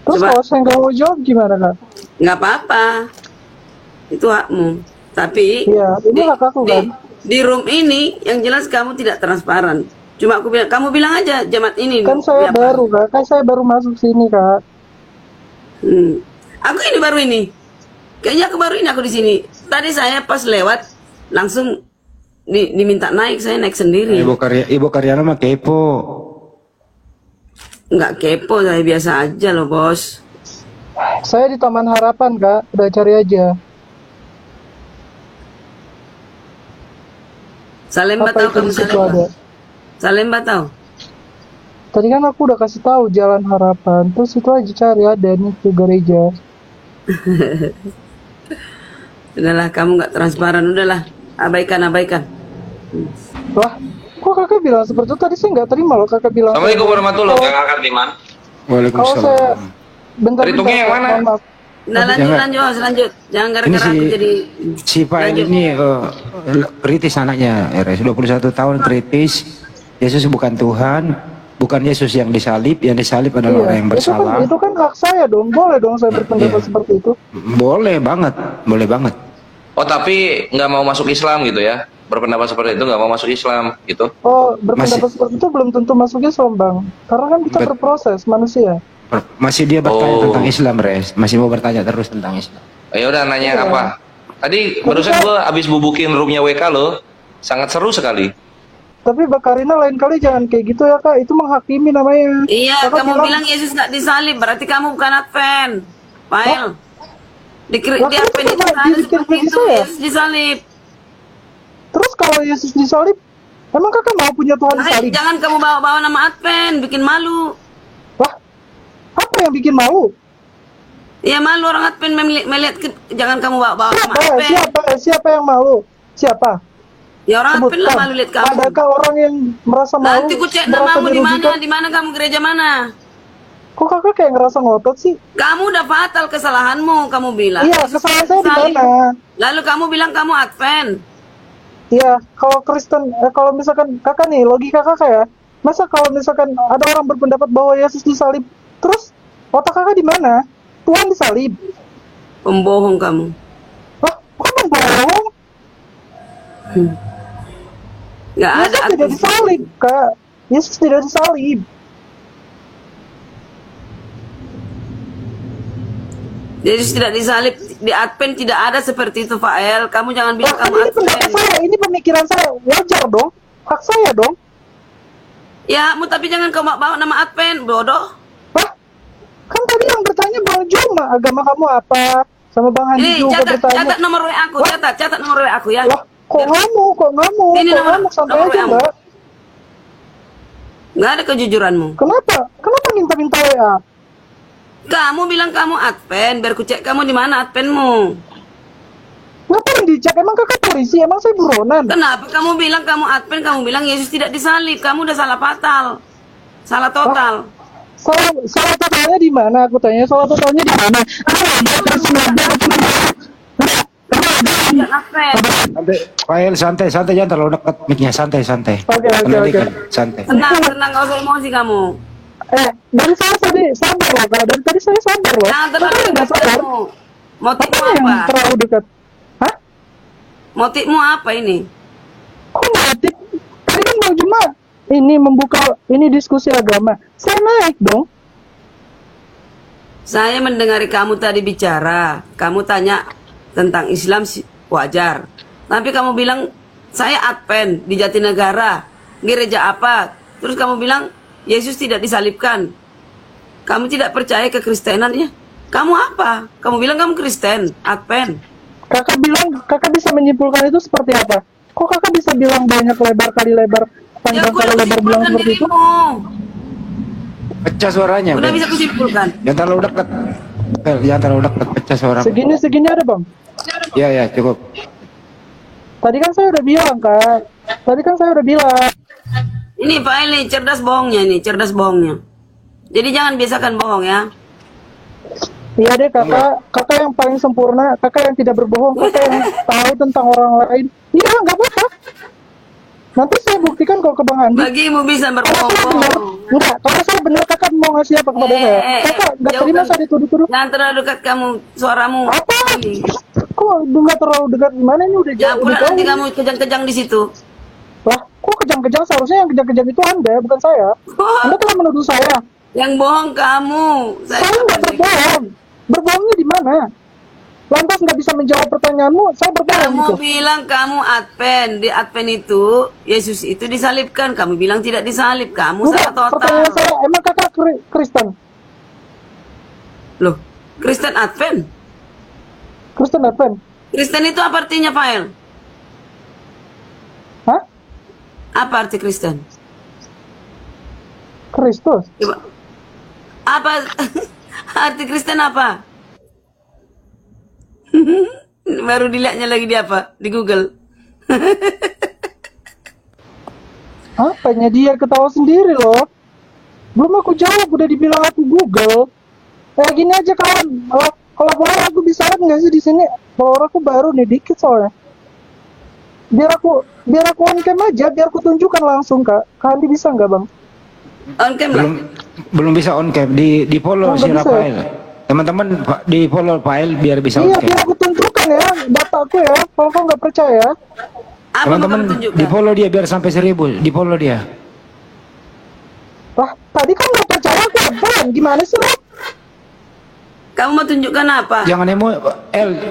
Terus coba. Kalau saya nggak mau jawab gimana Kak? Nggak apa-apa. Itu hakmu. Tapi iya, ini hak aku kan. Di room ini yang jelas kamu tidak transparan. Cuma aku bilang, kamu bilang aja jemaat ini. Kan saya baru Kak, kan saya baru masuk sini Kak. Aku ini baru ini. Kayaknya aku baru ini aku di sini. Tadi saya pas lewat langsung diminta naik, saya naik sendiri. Ibu Karyana mah kepo. Nggak kepo, saya biasa aja loh bos. Saya di Taman Harapan Kak, udah cari aja. Salemba tahu kamu Salemba? Salemba tahu? Tadi kan aku udah kasih tahu Jalan Harapan, terus itu aja cari ada nih ke gereja. Udahlah, kamu nggak transparan, udahlah, abaikan. Wah, kok kakak bilang seperti itu? Tadi saya nggak terima loh kakak bilang. Assalamualaikum warahmatullahi wabarakatuh, Kang Akar Diman. Kalau saya bentar, Perhitungnya yang mana? Nah, lanjut. Jangan gara-gara aku jadi si Fael ini kritis anaknya, RS 21 tahun kritis. Yesus bukan Tuhan, bukan Yesus yang disalib adalah orang yang bersalah. Itu kan hak saya dong, boleh dong saya berpendapat seperti itu. Boleh banget. Oh, tapi nggak mau masuk Islam gitu ya? Berpendapat seperti itu nggak mau masuk Islam gitu? Oh, berpendapat seperti itu belum tentu masuk Islam, Bang. Karena kan kita berproses manusia. Masih dia bertanya tentang Islam, Res. Masih mau bertanya terus tentang Islam. Ya udah, nanya apa? Tadi barusan gua habis bubukin roomnya WK loh. Sangat seru sekali. Tapi Mbak Karina lain kali jangan kayak gitu ya, Kak. Itu menghakimi namanya. Iya, kamu bilang Yesus nggak disalib, berarti kamu bukan Advent. Fael. Di Advent itu ada seperti itu, Yesus disalib. Terus kalau Yesus disalib, emang Kakak mau punya Tuhan disalib? Jangan kamu bawa-bawa nama Advent, bikin malu. Wah, apa yang bikin malu? Ya malu orang Advent melihat, jangan kamu bawa-bawa nama Advent. Siapa yang malu? Siapa? Ya orang Advent lah malu lihat kamu. Adakah orang yang merasa malu? Nanti ku cek namamu di mana kamu gereja mana? Kok Kakak kayak ngerasa ngotot sih? Kamu udah fatal kesalahanmu, kamu bilang. Iya, kesalahan saya di mana? Lalu kamu bilang kamu Advent. Iya, kalau Kristen, kalau misalkan Kakak nih, logika Kakak ya, masa kalau misalkan ada orang berpendapat bahwa Yesus disalib, terus otak Kakak di mana? Tuhan disalib. Pembohong kamu. Wah, kok pembohong? Nggak ada. Yesus tidak disalib, Kak. Yesus tidak disalib. Yesus tidak disalib, di Advent tidak ada seperti itu, Fael. Kamu jangan bilang kamu ini Advent. pendapat saya, ini pemikiran saya, wajar dong, hak saya dong. Ya, tapi jangan kamu bawa nama Advent, bodoh. Wah, kan tadi yang bertanya Bang Juma, agama kamu apa? Sama Bang Handi juga bertanya. Catat nomor WA aku, catat nomor WA aku ya. Wah, kok ngamuk? Ini nomor santai aja, Mbak. Nggak ada kejujuranmu. Kenapa minta WA? Kamu bilang kamu Advent, biar ku cek kamu di mana Adventmu. Ngapain dicek? Emang Kakak polisi? Emang saya buronan? Kenapa kamu bilang kamu Advent, kamu bilang Yesus tidak disalib? Kamu udah salah fatal. Salah total. Salah totalnya di mana? Aku tanya, salah totalnya di mana? Fael, santai, jangan terlalu dekat mic-nya, santai. Oke. Santai. Tenang, gak usah emosi kamu. Dari saya tadi sabar loh, Kak. Dari tadi saya sabar loh. Jangan terlalu dekat. Motifmu apa? Terlalu dekat. Hah? Motifmu apa ini? Kok motif? Tadi kan Bang Juma ini membuka ini diskusi agama. Saya naik dong. Saya mendengari kamu tadi bicara. Kamu tanya tentang Islam wajar. Tapi kamu bilang saya Advent di Jatinegara. Gereja apa? Terus kamu bilang Yesus tidak disalibkan. Kamu tidak percaya kekristenan ya? Kamu apa? Kamu bilang kamu Kristen, Advent. Kakak bilang, kakak bisa menyimpulkan itu seperti apa? Kok kakak bisa bilang banyak lebar kali lebar, panjang kali lebar bilang seperti itu? Pecah suaranya. Udah bisa kusimpulkan. Jangan terlalu dekat. Jangan terlalu dekat, pecah suara. Segini ada bang? Ya cukup. Tadi kan saya udah bilang Kak. Ini Pak Eli cerdas bohongnya. Jadi jangan biasakan bohong ya. Iya deh kakak yang paling sempurna, kakak yang tidak berbohong, kakak yang tahu tentang orang lain. Iya nggak apa-apa. Nanti saya buktikan kalau ke Bang Andi. Bagimu bisa berbohong. Enggak, kalau saya benar kakak mau ngasih apa kepada saya? Kakak nggak terima saya dituduh-tuduh. Jangan terlalu dekat kamu, suaramu. Apa? Kok nggak terlalu dekat gimana ini udah jauh. Ya nanti kamu kejang-kejang di situ. Lah, kok kejang-kejang? Seharusnya yang kejang-kejang itu Anda, bukan saya. Anda telah menuduh saya. Yang bohong kamu. Saya nggak berbohong. Berbohongnya di mana? Lantas nggak bisa menjawab pertanyaanmu, saya berbohong. Kamu bilang kamu Advent. Di Advent itu, Yesus itu disalibkan. Kamu bilang tidak disalib. Kamu salah total. Pertanyaan saya, emang kakak Kristen? Loh, Kristen Advent? Kristen Advent? Kristen itu apa artinya, Fael? Hah? Apa arti Kristen? Kristus. Apa arti Kristen apa? Baru dilihatnya lagi di apa? Di Google. Apanya dia ketawa sendiri loh. Belum aku jawab udah dibilang aku Google. Gini aja kawan. Kalau follower aku bisa nggak sih di sini? Follower aku baru nih dikit soalnya. Biar aku on cam aja, biar aku tunjukkan langsung Kak. Kak Andi bisa nggak Bang? On cam lah. Belum bisa on cam. Di follow si Rafael. Teman-teman di follow file biar bisa on cam. Iya, biar aku tunjukkan ya dataku ya. Kalau kau nggak percaya. Teman-teman di follow dia biar sampai 1000. Di follow dia. Wah, tadi kan nggak percaya aku Bang. Gimana sih Bang? Kamu mau tunjukkan apa? Jangan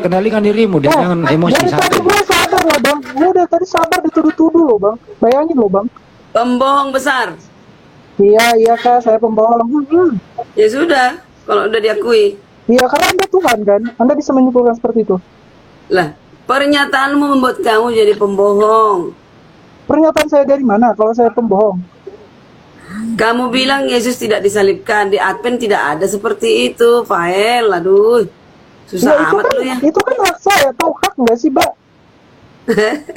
kendalikan dirimu, jangan emosi. Dari tadi gue sabar lah Bang. Gue udah tadi sabar dituduh-tuduh loh Bang. Bayangin loh Bang. Pembohong besar. Iya Kak, saya pembohong. Ya sudah, kalau udah diakui. Iya, karena Anda Tuhan kan. Anda bisa menyimpulkan seperti itu. Lah, pernyataanmu membuat kamu jadi pembohong. Pernyataan saya dari mana kalau saya pembohong? Kamu bilang Yesus tidak disalibkan, di Advent tidak ada seperti itu, Fael. Aduh, susah amat lu ya. Itu kan hak saya, tahu hak nggak sih, Mbak?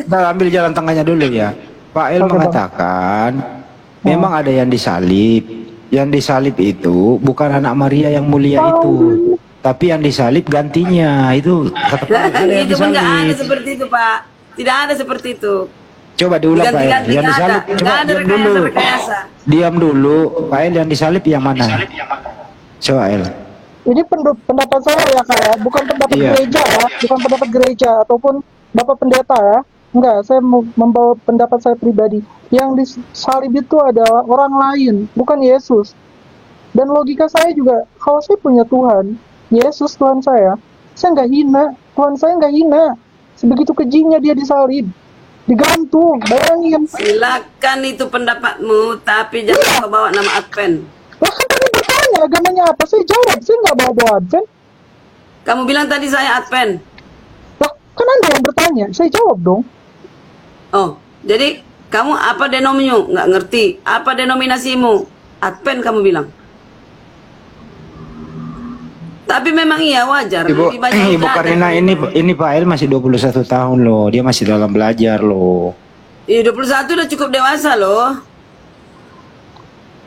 Kita ambil jalan tengahnya dulu ya. Pak El mengatakan, memang ada yang disalib. Yang disalib itu bukan anak Maria yang mulia itu, tapi yang disalib gantinya. Itu kata Pak El, ada yang Itu pun disalib. nggak ada seperti itu, Pak. Tidak ada seperti itu. Coba diulang Pak El. Ganti-ganti Yang nggak disalib, ada. coba Nggak ada diam dulu. rekayasa. Diam dulu, Pak El, yang disalib yang mana? Coba El. Ini pendapat saya ya Kak ya, bukan pendapat gereja ya, bukan pendapat gereja ataupun Bapak Pendeta ya. Enggak, saya membawa pendapat saya pribadi. Yang disalib itu adalah orang lain, bukan Yesus. Dan logika saya juga, kalau saya punya Tuhan, Yesus Tuhan saya nggak hina, Tuhan saya nggak hina. Sebegitu kejinya dia disalib, digantung, bayangin. Silakan itu pendapatmu, tapi jangan kau bawa nama Advent. Lah kan tadi bertanya agamanya apa, saya jawab, saya nggak bawa Advent. Kamu bilang tadi saya Advent. Lah kan Anda yang bertanya, saya jawab dong. Oh, jadi kamu apa denomimu? Nggak ngerti. Apa denominasimu? Advent kamu bilang. Tapi memang iya wajar. Ibu Karina ini Pak El masih 21 tahun loh. Dia masih dalam belajar loh. Iya 21 udah cukup dewasa loh.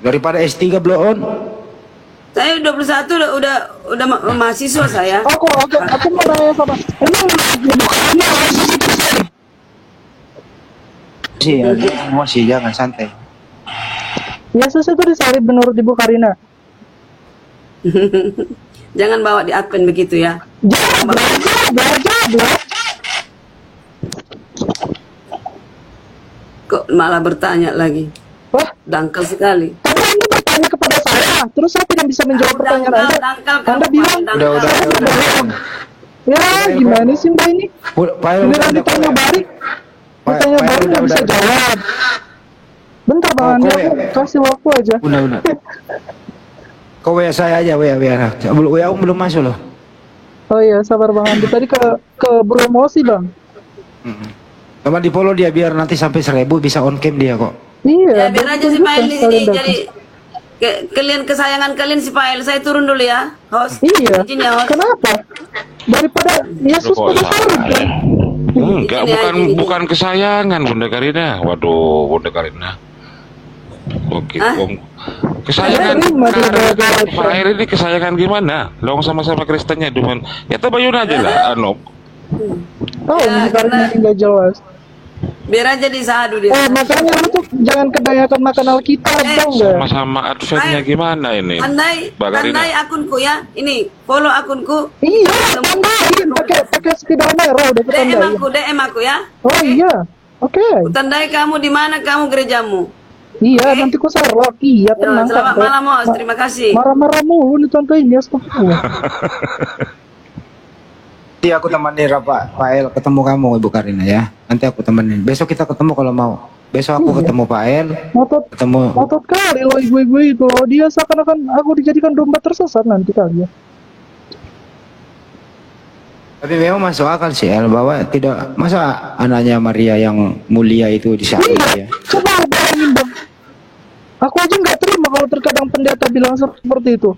Daripada S3 belum on. Saya 21 udah mahasiswa saya. Aku mau nanya sama emosi jangan santai. Yesus itu disalib menurut Ibu Karina. Jangan bawa di Advent begitu ya. Kok malah bertanya lagi? Wah, dangkal sekali. Tapi Anda bertanya kepada saya, terus saya tidak bisa menjawab pertanyaan Anda. Anda bilang, udah. Ya, gimana sih Mbak ini? Beneran ditanya balik. Ditanya balik nggak bisa jawab. Bentar Bang Anda, kasih waktu aja. Udah. Kau WA saya aja, WA. WA belum masuk loh. Oh iya, sabar Bang Andi. Tadi ke promosi Bang. Coba di follow dia biar nanti sampai 1000 bisa on cam dia kok. Ya Iya. biar aja si Pael di sini jadi kalian kesayangan kalian si Pael. Saya turun dulu ya, host. Iya. Izin ya, host. Kenapa? Daripada Yesus pada salib kan? Enggak, bukan kesayangan Bunda Karina. Waduh, Bunda Karina. Oke, kesayangan Pak Air ini kesayangan gimana? Long sama-sama Kristennya cuman ya tabayun aja lah Anop. Oh, karena nggak jelas. Biar aja disadu dia. Makanya lu tuh jangan kebanyakan makan Alkitab dong enggak? Sama-sama Adventnya gimana ini? Pandai akunku ya. Ini follow akunku. Iya, tandain pakai spidol merah udah ketandain. DM aku ya. Oh iya. Oke. Tandai kamu di mana kamu gerejamu. Iya, nanti ku Sherlock. Iya, tenang. Selamat malam, Mos. Terima kasih. Marah-marah mulu nih tonton ini, astagfirullah. Nanti aku temenin Pak El ketemu kamu Ibu Karina ya. Nanti aku temenin. Besok kita ketemu kalau mau. Besok aku ketemu Pak El. Ngotot kali loh ibu-ibu itu loh. Dia seakan-akan aku dijadikan domba tersesat nanti kali ya. Tapi memang masuk akal sih El bahwa tidak masa anaknya Maria yang mulia itu disalib ya. Coba bayangin Bang. Aku aja nggak terima kalau terkadang pendeta bilang seperti itu.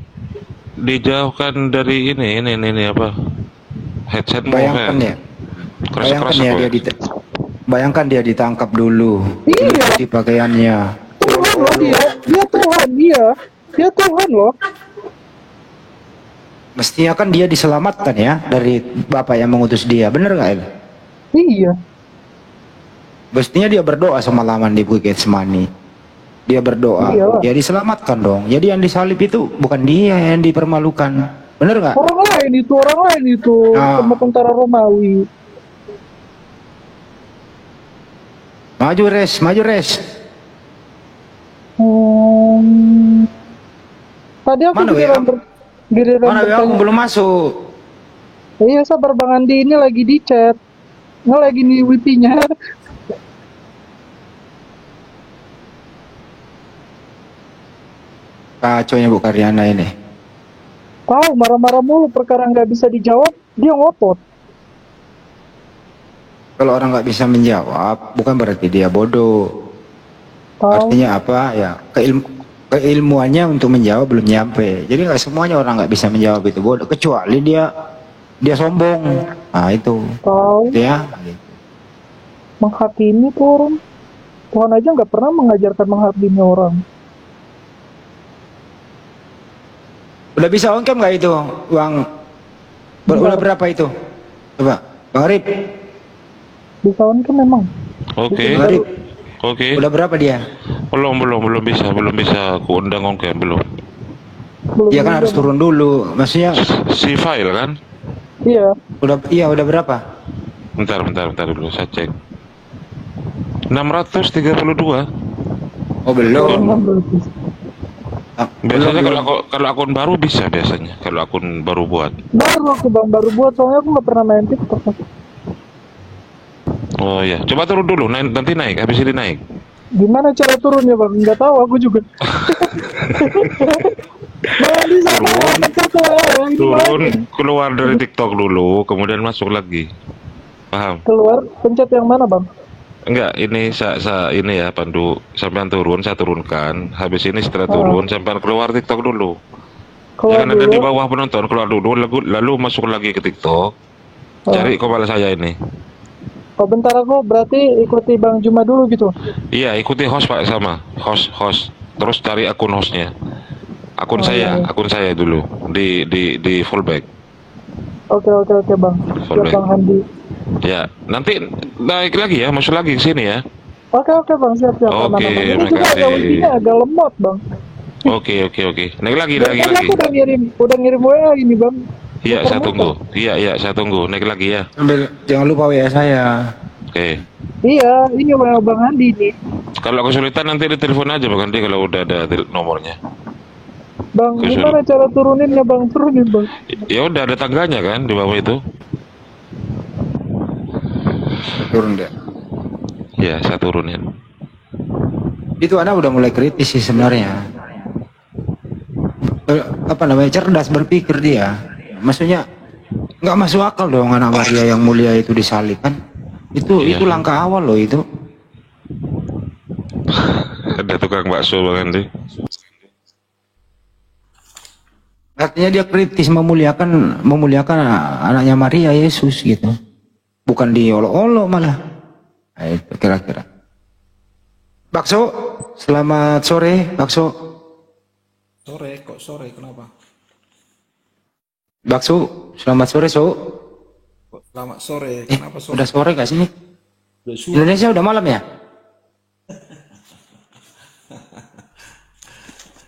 Dijauhkan dari ini apa? Headset bayangkan ya. Bayangkan dia ditangkap dulu. Iya. Di pakaiannya. Tuhan loh dia Tuhan loh. Mestinya kan dia diselamatkan ya dari Bapak yang mengutus dia, bener nggak itu? Iya. Mestinya dia berdoa semalaman di Bukit Semani. Dia berdoa, Iya. ya diselamatkan dong. Jadi yang disalib itu bukan dia yang dipermalukan, bener nggak? Orang lain itu sama tentara Romawi. Maju res. Tadi aku Mana giliran Mana aku belum masuk. Iya, sabar Bang Andi, ini lagi di chat. Nggak lagi nih wifi-nya. Kacaunya Bu Karyana ini. Tahu marah-marah mulu perkara nggak bisa dijawab, dia ngotot. Kalau orang nggak bisa menjawab, bukan berarti dia bodoh. Artinya apa ya? Keilmuannya untuk menjawab belum nyampe. Jadi nggak semuanya orang nggak bisa menjawab itu bodoh, kecuali dia sombong. Nah itu. Tahu. Ya. Menghakimi tuh orang. Tuhan aja nggak pernah mengajarkan menghakimi orang. Udah bisa on cam nggak itu, Bang? Udah berapa itu? Coba, Bang Arif. Bisa on cam memang. Oke. Bang Arif. Oke. Udah berapa dia? Belum bisa aku undang on cam belum. Iya kan harus turun dulu, maksudnya. Si file kan? Iya. Udah berapa? Bentar dulu saya cek. 632. Oh belum. Biasanya kalau akun baru bisa biasanya, kalau akun baru buat. Baru buat, soalnya aku nggak pernah main TikTok. Oh ya, coba turun dulu, nanti naik, habis ini naik. Gimana cara turunnya Bang? Nggak tahu aku juga. Turun, keluar dari TikTok dulu, kemudian masuk lagi. Paham? Keluar, pencet yang mana Bang? Enggak, ini ini ya Pandu, sampean turun, saya turunkan. Habis ini setelah turun, sampean keluar TikTok dulu. Jangan ada di bawah penonton, keluar dulu, lalu masuk lagi ke TikTok. Cari kepala saya ini. Oh bentar, aku berarti ikuti Bang Juma dulu gitu. Iya, ikuti host Pak, sama host. Terus cari akun hostnya. Akun saya dulu di fallback. Oke Bang. Siap Bang Handi. Ya, nanti naik lagi ya, masuk lagi ke sini ya. Oke Bang, siap. Oke, ini juga agak lemot Bang. Oke. Naik lagi. Aku udah ngirim WA ini Bang. Iya, saya tunggu. Iya, saya tunggu. Naik lagi ya. Jangan lupa WA saya. Oke. Iya, ini WA Bang Handi nih. Kalau kesulitan nanti ditelepon aja Bang Handi kalau udah ada nomornya. Bang, gimana cara turuninnya Bang? Turunin Bang. Ya udah ada tangganya kan di bawah itu. Turun deh. Ya, saya turunin. Itu anak udah mulai kritis sih sebenarnya. Cerdas berpikir dia. Maksudnya nggak masuk akal dong anak Maria yang mulia itu disalib kan. Itu langkah awal loh itu. Ada tukang bakso Bang Andi. Artinya dia kritis memuliakan anaknya Maria Yesus gitu. Bukan diolok-olok malah. Nah, itu kira-kira. Bakso, selamat sore, Bakso. Sore, kenapa? Bakso, selamat sore, Selamat sore, kenapa sore? Udah sore gak sih? Indonesia udah malam ya?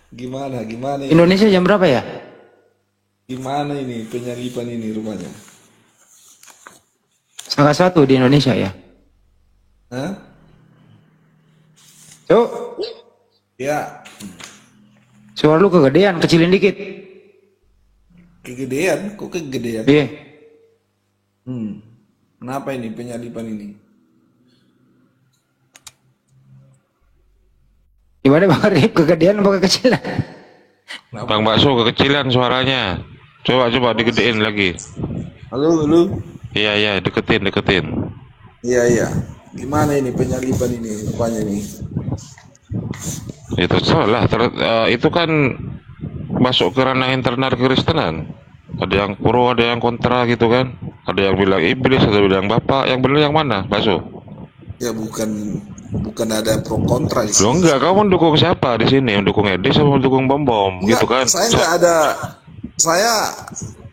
Gimana Indonesia jam berapa ya? Gimana ini penyalipan ini rupanya? 1:30 di Indonesia ya? Hah? Ya. Suara lu kegedean, kecilin dikit. Kegedean? Kok kegedean? Iya. Kenapa ini penyalipan ini? Gimana Bang Arif, kegedean apa kekecilan? Bang Bakso kekecilan suaranya. Coba digedein lagi. Halo. Iya, deketin. Iya. Gimana ini penyalipan ini rupanya nih? Itu salah. Itu kan masuk ke ranah internal Kristenan. Ada yang pro, ada yang kontra gitu kan. Ada yang bilang iblis, ada yang bilang bapak. Yang benar yang mana, Bakso? Ya bukan ada pro kontra di sini. Loh enggak, kamu mendukung siapa di sini? Mendukung Edis atau mendukung Bom? Gitu kan? Saya nggak ada. Saya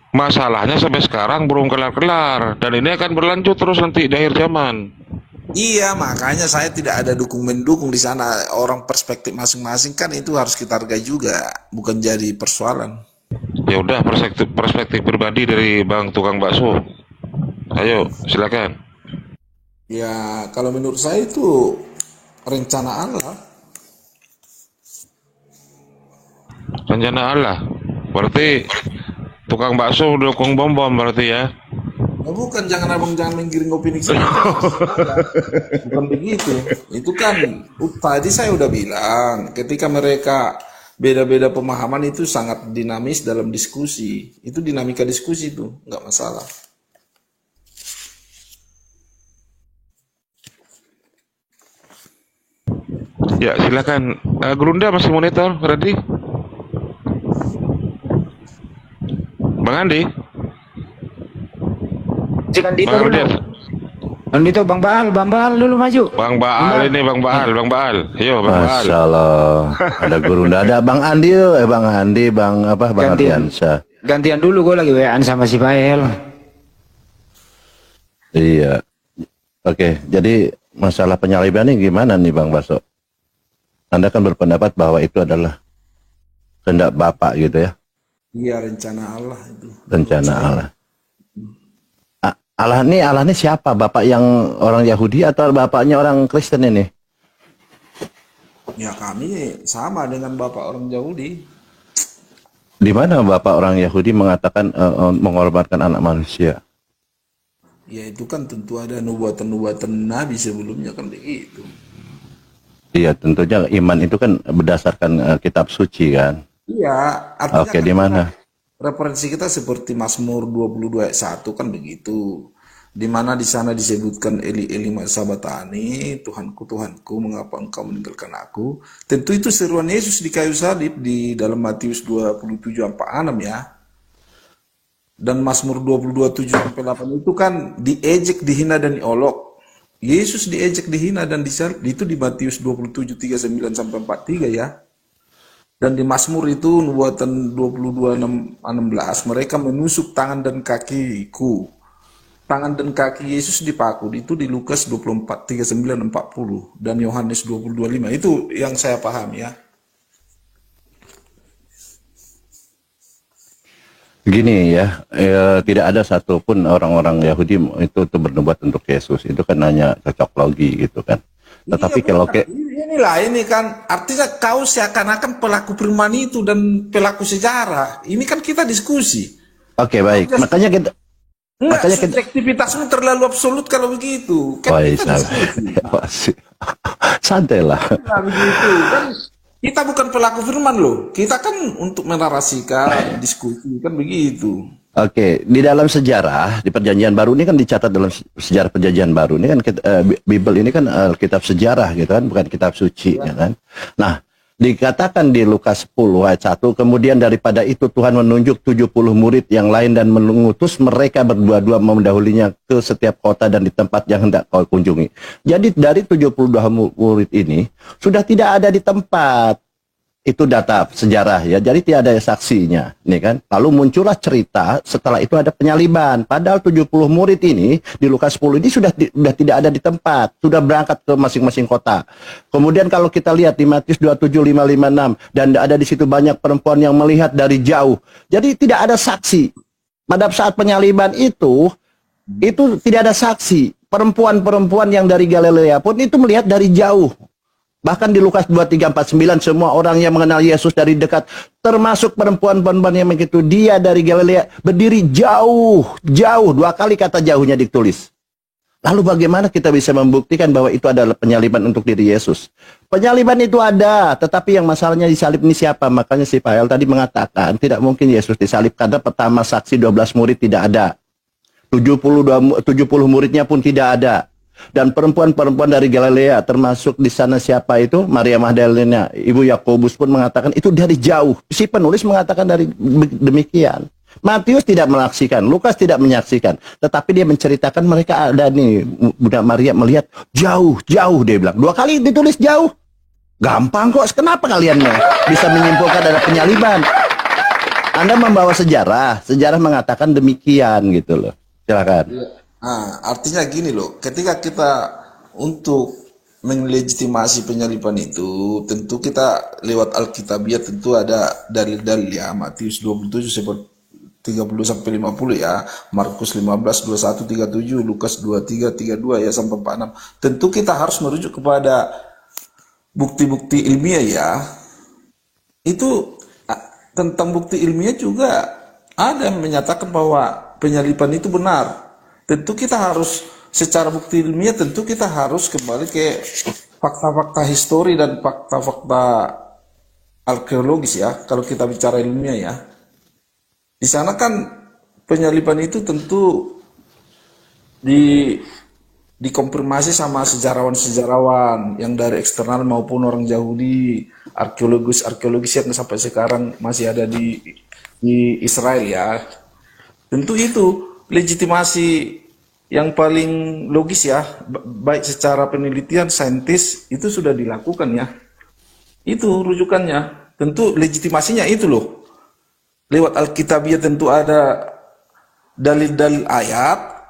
Masalahnya sampai sekarang belum kelar-kelar, dan ini akan berlanjut terus nanti di akhir zaman. Iya, makanya saya tidak ada mendukung di sana. Orang perspektif masing-masing kan itu harus kita hargai juga, bukan jadi persoalan. Ya udah, perspektif pribadi dari Bang Tukang Bakso. Ayo, silakan. Ya, kalau menurut saya itu rencana Allah. Rencana Allah. Berarti tukang bakso dukung bom-bom berarti ya. Nah, bukan, jangan menggiring opini saya. Bukan begitu. Itu kan tadi saya udah bilang, ketika mereka beda-beda pemahaman itu sangat dinamis dalam diskusi. Itu dinamika diskusi itu, nggak masalah. Ya, silakan. Gerunda masih monitor, ready? Bang Andi? Bang Dito Bang dulu. Bang Dito, Bang Baal dulu maju. Bang Baal ini, Bang Baal. Ayo, Bang Baal. Masya Allah. Ada guru, ada Bang Andi, Bang Andi, Bang Ardiansyah. Gantian dulu, gue lagi WA-an sama si Pael. Iya. Oke, jadi masalah penyaliban ini gimana nih Bang Baso? Anda kan berpendapat bahwa itu adalah kehendak Bapak gitu ya? Iya, rencana Allah itu. Rencana Allah. Allah ini siapa? Bapak yang orang Yahudi atau bapaknya orang Kristen ini? Ya, kami sama dengan Bapak orang Yahudi. Di mana Bapak orang Yahudi mengatakan mengorbankan anak manusia? Ya, itu kan tentu ada nubuatan-nubuatan Nabi sebelumnya kan begitu. Iya, tentunya iman itu kan berdasarkan kitab suci kan? Iya, artinya Oke, kan di mana? referensi kita seperti Mazmur 22 ayat 1 kan begitu. Di mana di sana disebutkan Eli Eli sabatani, Tuhanku Tuhanku mengapa engkau meninggalkan aku? Tentu itu seruan Yesus di kayu salib di dalam Matius 27:46 ya. Dan Mazmur 22:7-8 itu kan diejek, dihina dan diolok. Yesus diejek, dihina dan disalib itu di Matius 27:39-43 ya. Dan di Mazmur itu nubuatan 22:16 mereka menusuk tangan dan kakiku. Tangan dan kaki Yesus dipaku itu di Lukas 24:39-40 dan Yohanes 20:25. Itu yang saya paham ya. Gini ya, tidak ada satupun orang-orang Yahudi itu bernubuat untuk Yesus. Itu kan hanya cocok logi gitu kan. Tetapi Iya, kalau ini kan artinya kau seakan-akan pelaku firman itu dan pelaku sejarah. Ini kan kita diskusi. Oke, baik. Makanya kita subjektivitasmu terlalu absolut kalau begitu. Kan kita diskusi. Santailah. Nah, begitu kan kita bukan pelaku firman loh. Kita kan untuk menarasikan diskusi kan begitu. Oke, di dalam sejarah di Perjanjian Baru ini kan dicatat dalam sejarah Perjanjian Baru ini kan Bible ini kan kitab sejarah gitu kan, bukan kitab suci ya kan. Nah, dikatakan di Lukas 10 ayat 1, kemudian daripada itu Tuhan menunjuk 70 murid yang lain dan mengutus mereka berdua-dua mendahulinya ke setiap kota dan di tempat yang hendak kau kunjungi. Jadi dari 72 murid ini sudah tidak ada di tempat. Itu data sejarah ya, jadi tidak ada saksinya nih kan. Lalu muncullah cerita setelah itu ada penyaliban, padahal 70 murid ini di Lukas 10 ini sudah tidak ada di tempat, sudah berangkat ke masing-masing kota. Kemudian kalau kita lihat di Matius 27:5-6 dan ada di situ banyak perempuan yang melihat dari jauh. Jadi tidak ada saksi. Pada saat penyaliban itu tidak ada saksi. Perempuan-perempuan yang dari Galilea pun itu melihat dari jauh. Bahkan di Lukas 23:49 semua orang yang mengenal Yesus dari dekat, termasuk perempuan-perempuan yang begitu, dia dari Galilea berdiri jauh, 2 kali kata jauhnya ditulis. Lalu bagaimana kita bisa membuktikan bahwa itu adalah penyaliban untuk diri Yesus? Penyaliban itu ada, tetapi yang masalahnya disalib ini siapa? Makanya si Pael tadi mengatakan tidak mungkin Yesus disalib karena pertama saksi 12 murid tidak ada. 70 muridnya pun tidak ada. Dan perempuan-perempuan dari Galilea termasuk di sana siapa itu? Maria Magdalena, ibu Yakobus pun mengatakan itu dari jauh. Si penulis mengatakan dari demikian. Matius tidak menyaksikan, Lukas tidak menyaksikan, tetapi dia menceritakan mereka ada nih, Bunda Maria melihat jauh, dia bilang. 2 kali ditulis jauh. Gampang kok, kenapa kalian bisa menyimpulkan ada penyaliban? Anda membawa sejarah, sejarah mengatakan demikian gitu loh. Silakan. Nah, artinya gini loh, ketika kita untuk melegitimasi penyaliban itu, tentu kita lewat Alkitabiah tentu ada dalil-dalil ya, Matius 27 seperti 30 sampai 50 ya, Markus 15 21 37, Lukas 23 32 ya sampai 46. Tentu kita harus merujuk kepada bukti-bukti ilmiah ya. Itu tentang bukti ilmiah juga ada yang menyatakan bahwa penyaliban itu benar. Tentu kita harus secara bukti ilmiah, tentu kita harus kembali ke fakta-fakta histori dan fakta-fakta arkeologis ya, kalau kita bicara ilmiah ya. Di sana kan penyaliban itu tentu dikonfirmasi sama sejarawan-sejarawan yang dari eksternal maupun orang Yahudi, arkeologis yang sampai sekarang masih ada di Israel ya. Tentu itu legitimasi yang paling logis ya, baik secara penelitian saintis itu sudah dilakukan ya. Itu rujukannya, tentu legitimasinya itu loh. Lewat Alkitabiah tentu ada dalil-dalil ayat,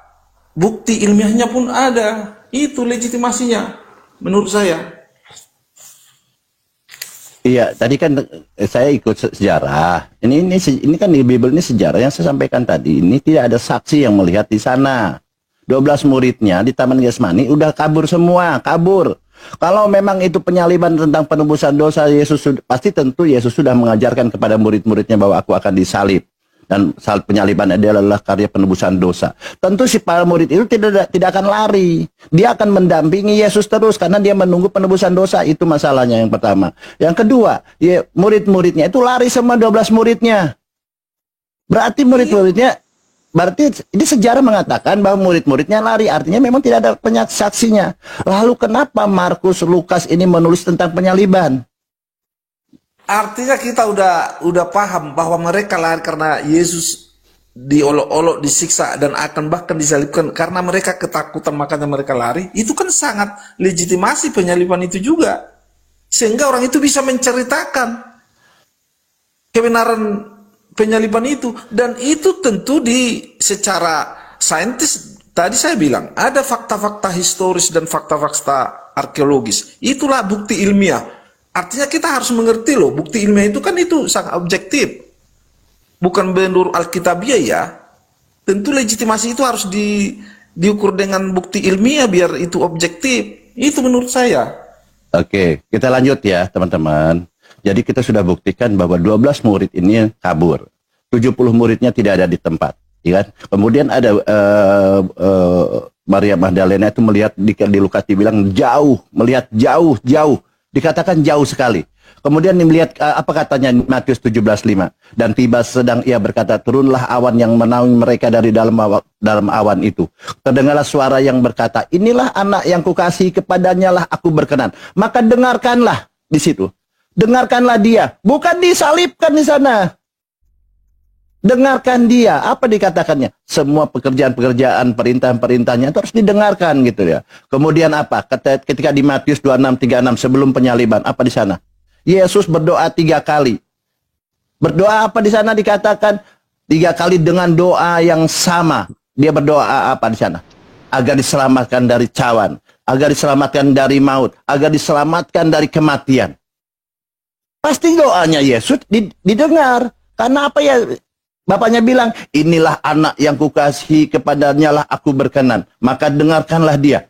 bukti ilmiahnya pun ada. Itu legitimasinya menurut saya. Iya, tadi kan saya ikut sejarah. Ini kan di Bible ini sejarah yang saya sampaikan tadi. Ini tidak ada saksi yang melihat di sana. 12 muridnya di Taman Getsemani udah kabur semua, kabur. Kalau memang itu penyaliban tentang penebusan dosa, pasti tentu Yesus sudah mengajarkan kepada murid-muridnya bahwa aku akan disalib. Dan salib penyaliban adalah karya penebusan dosa. Tentu si para murid itu tidak akan lari. Dia akan mendampingi Yesus terus karena dia menunggu penebusan dosa. Itu masalahnya yang pertama. Yang kedua, murid-muridnya itu lari semua 12 muridnya. Berarti berarti ini sejarah mengatakan bahwa murid-muridnya lari, artinya memang tidak ada saksinya. Lalu kenapa Markus, Lukas ini menulis tentang penyaliban? Artinya kita udah paham bahwa mereka lari karena Yesus diolok-olok, disiksa dan akan bahkan disalibkan karena mereka ketakutan, makanya mereka lari. Itu kan sangat legitimasi penyaliban itu juga, sehingga orang itu bisa menceritakan kebenaran penyaliban itu, dan itu tentu secara saintis tadi saya bilang ada fakta-fakta historis dan fakta-fakta arkeologis. Itulah bukti ilmiah. Artinya kita harus mengerti loh, bukti ilmiah itu kan itu sangat objektif, bukan menurut Alkitabiah ya. Tentu legitimasi itu harus diukur dengan bukti ilmiah biar itu objektif. Itu menurut saya. Oke, kita lanjut ya teman-teman. Jadi kita sudah buktikan bahwa 12 murid ini kabur. 70 muridnya tidak ada di tempat. Ya kan? Kemudian ada Maria Magdalena itu melihat di Lukas dibilang jauh, melihat jauh. Dikatakan jauh sekali. Kemudian melihat apa katanya Matius 17:5. Dan tiba sedang ia berkata, turunlah awan yang menaungi mereka dari dalam awan itu. Terdengarlah suara yang berkata, inilah anak yang kukasihi, kepadanya lah aku berkenan. Maka dengarkanlah di situ. Dengarkanlah dia, bukan disalibkan di sana. Dengarkan dia. Apa dikatakannya? Semua pekerjaan-pekerjaan, perintah-perintahnya itu harus didengarkan gitu ya. Kemudian apa? Ketika di Matius 26:36 sebelum penyaliban, apa di sana? Yesus berdoa 3 kali. Berdoa apa di sana dikatakan? 3 kali dengan doa yang sama. Dia berdoa apa di sana? Agar diselamatkan dari cawan, agar diselamatkan dari maut, agar diselamatkan dari kematian. Pasti doanya Yesus didengar. Karena apa ya? Bapaknya bilang, inilah anak yang kukasihi, kepadanya lah aku berkenan. Maka dengarkanlah dia.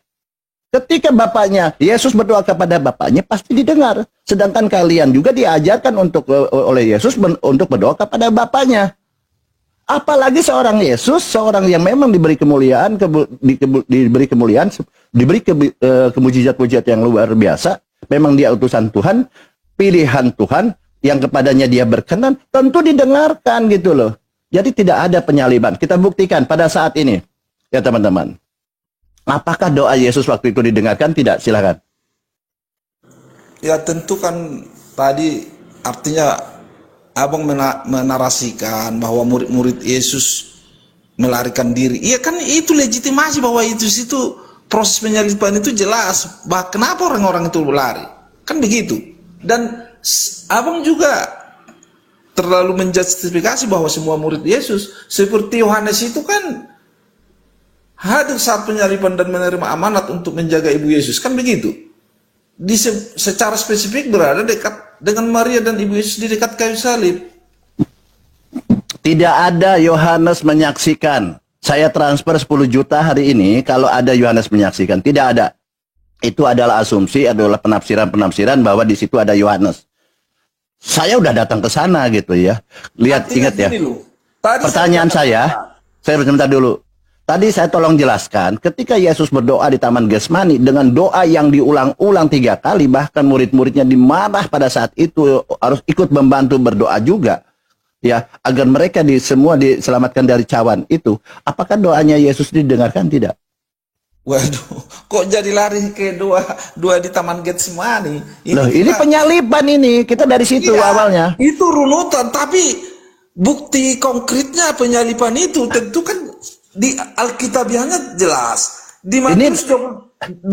Ketika bapaknya, Yesus berdoa kepada bapaknya, pasti didengar. Sedangkan kalian juga diajarkan oleh Yesus untuk berdoa kepada bapaknya. Apalagi seorang Yesus, seorang yang memang diberi kemuliaan, diberi kemujizat-mujizat yang luar biasa. Memang dia utusan Tuhan, pilihan Tuhan yang kepadanya dia berkenan, tentu didengarkan gitu loh. Jadi tidak ada penyaliban. Kita buktikan pada saat ini. Ya teman-teman. Apakah doa Yesus waktu itu didengarkan? Tidak, silakan. Ya tentu kan tadi artinya abang menarasikan bahwa murid-murid Yesus melarikan diri. Iya kan itu legitimasi bahwa itu situ proses penyaliban itu jelas. Kenapa orang-orang itu lari? Kan begitu. Dan abang juga terlalu menjustifikasi bahwa semua murid Yesus seperti Yohanes itu kan hadir saat penyaliban dan menerima amanat untuk menjaga ibu Yesus, kan begitu. Secara spesifik berada dekat dengan Maria dan ibu Yesus di dekat kayu salib. Tidak ada Yohanes menyaksikan. Saya transfer 10 juta hari ini kalau ada Yohanes menyaksikan. Tidak ada. Itu adalah asumsi, adalah penafsiran-penafsiran bahwa di situ ada Yohanes. Saya udah datang ke sana gitu ya. Lihat, ingat ya. Pertanyaan saya sebentar dulu. Tadi saya tolong jelaskan, ketika Yesus berdoa di Taman Getsemani dengan doa yang diulang-ulang 3 kali, bahkan murid-muridnya dimarah pada saat itu harus ikut membantu berdoa juga, ya, agar mereka semua diselamatkan dari cawan itu. Apakah doanya Yesus didengarkan? Tidak. Waduh, kok jadi lari ke doa di Taman Getsemani? Ini penyaliban ini, kita dari situ awalnya. Itu runutan, tapi bukti konkretnya penyaliban itu tentu kan di Alkitabiahnya jelas. Di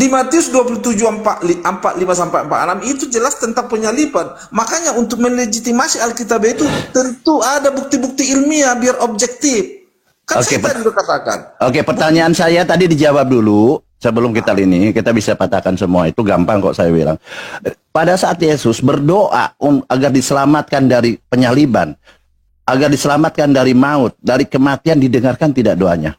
Matius 27:45-46 itu jelas tentang penyaliban. Makanya untuk melegitimasi Alkitabiah itu tentu ada bukti-bukti ilmiah biar objektif. Kan saya tadi udah katakan. Oke, pertanyaan saya tadi dijawab dulu sebelum kita kita bisa patahkan semua. Itu gampang kok saya bilang. Pada saat Yesus berdoa agar diselamatkan dari penyaliban, agar diselamatkan dari maut, dari kematian, didengarkan tidak doanya?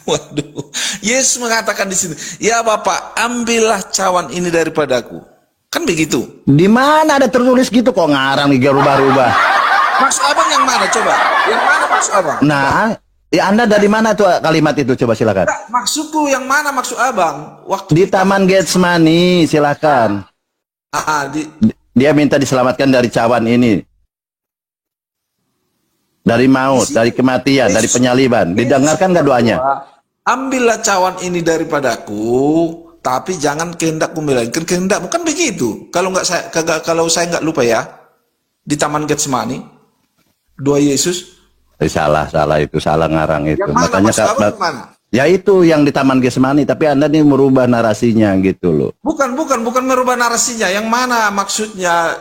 Waduh, Yesus mengatakan di sini, ya Bapak, ambillah cawan ini daripadaku. Kan begitu. Di mana ada tertulis gitu kok ngarang nih rubah-rubah? Maksud abang yang mana coba? Yang mana maksud abang? Nah, ya Anda dari mana tuh kalimat itu? Coba silakan. Enggak, maksudku yang mana maksud abang? Waktu di Taman Getsemani, silakan. Dia minta diselamatkan dari cawan ini. Dari maut, dari kematian, dari penyaliban. Didengarkan nggak doanya? Ambillah cawan ini daripadaku, tapi jangan kehendakku melainkan kehendakmu. Kan begitu. Kalau saya nggak lupa ya, di Taman Getsemani, doa Yesus. Salah itu, salah ngarang itu. Yang mana, makanya ya itu yang di Taman Getsemani, tapi Anda nih merubah narasinya gitu loh. Bukan merubah narasinya. Yang mana maksudnya?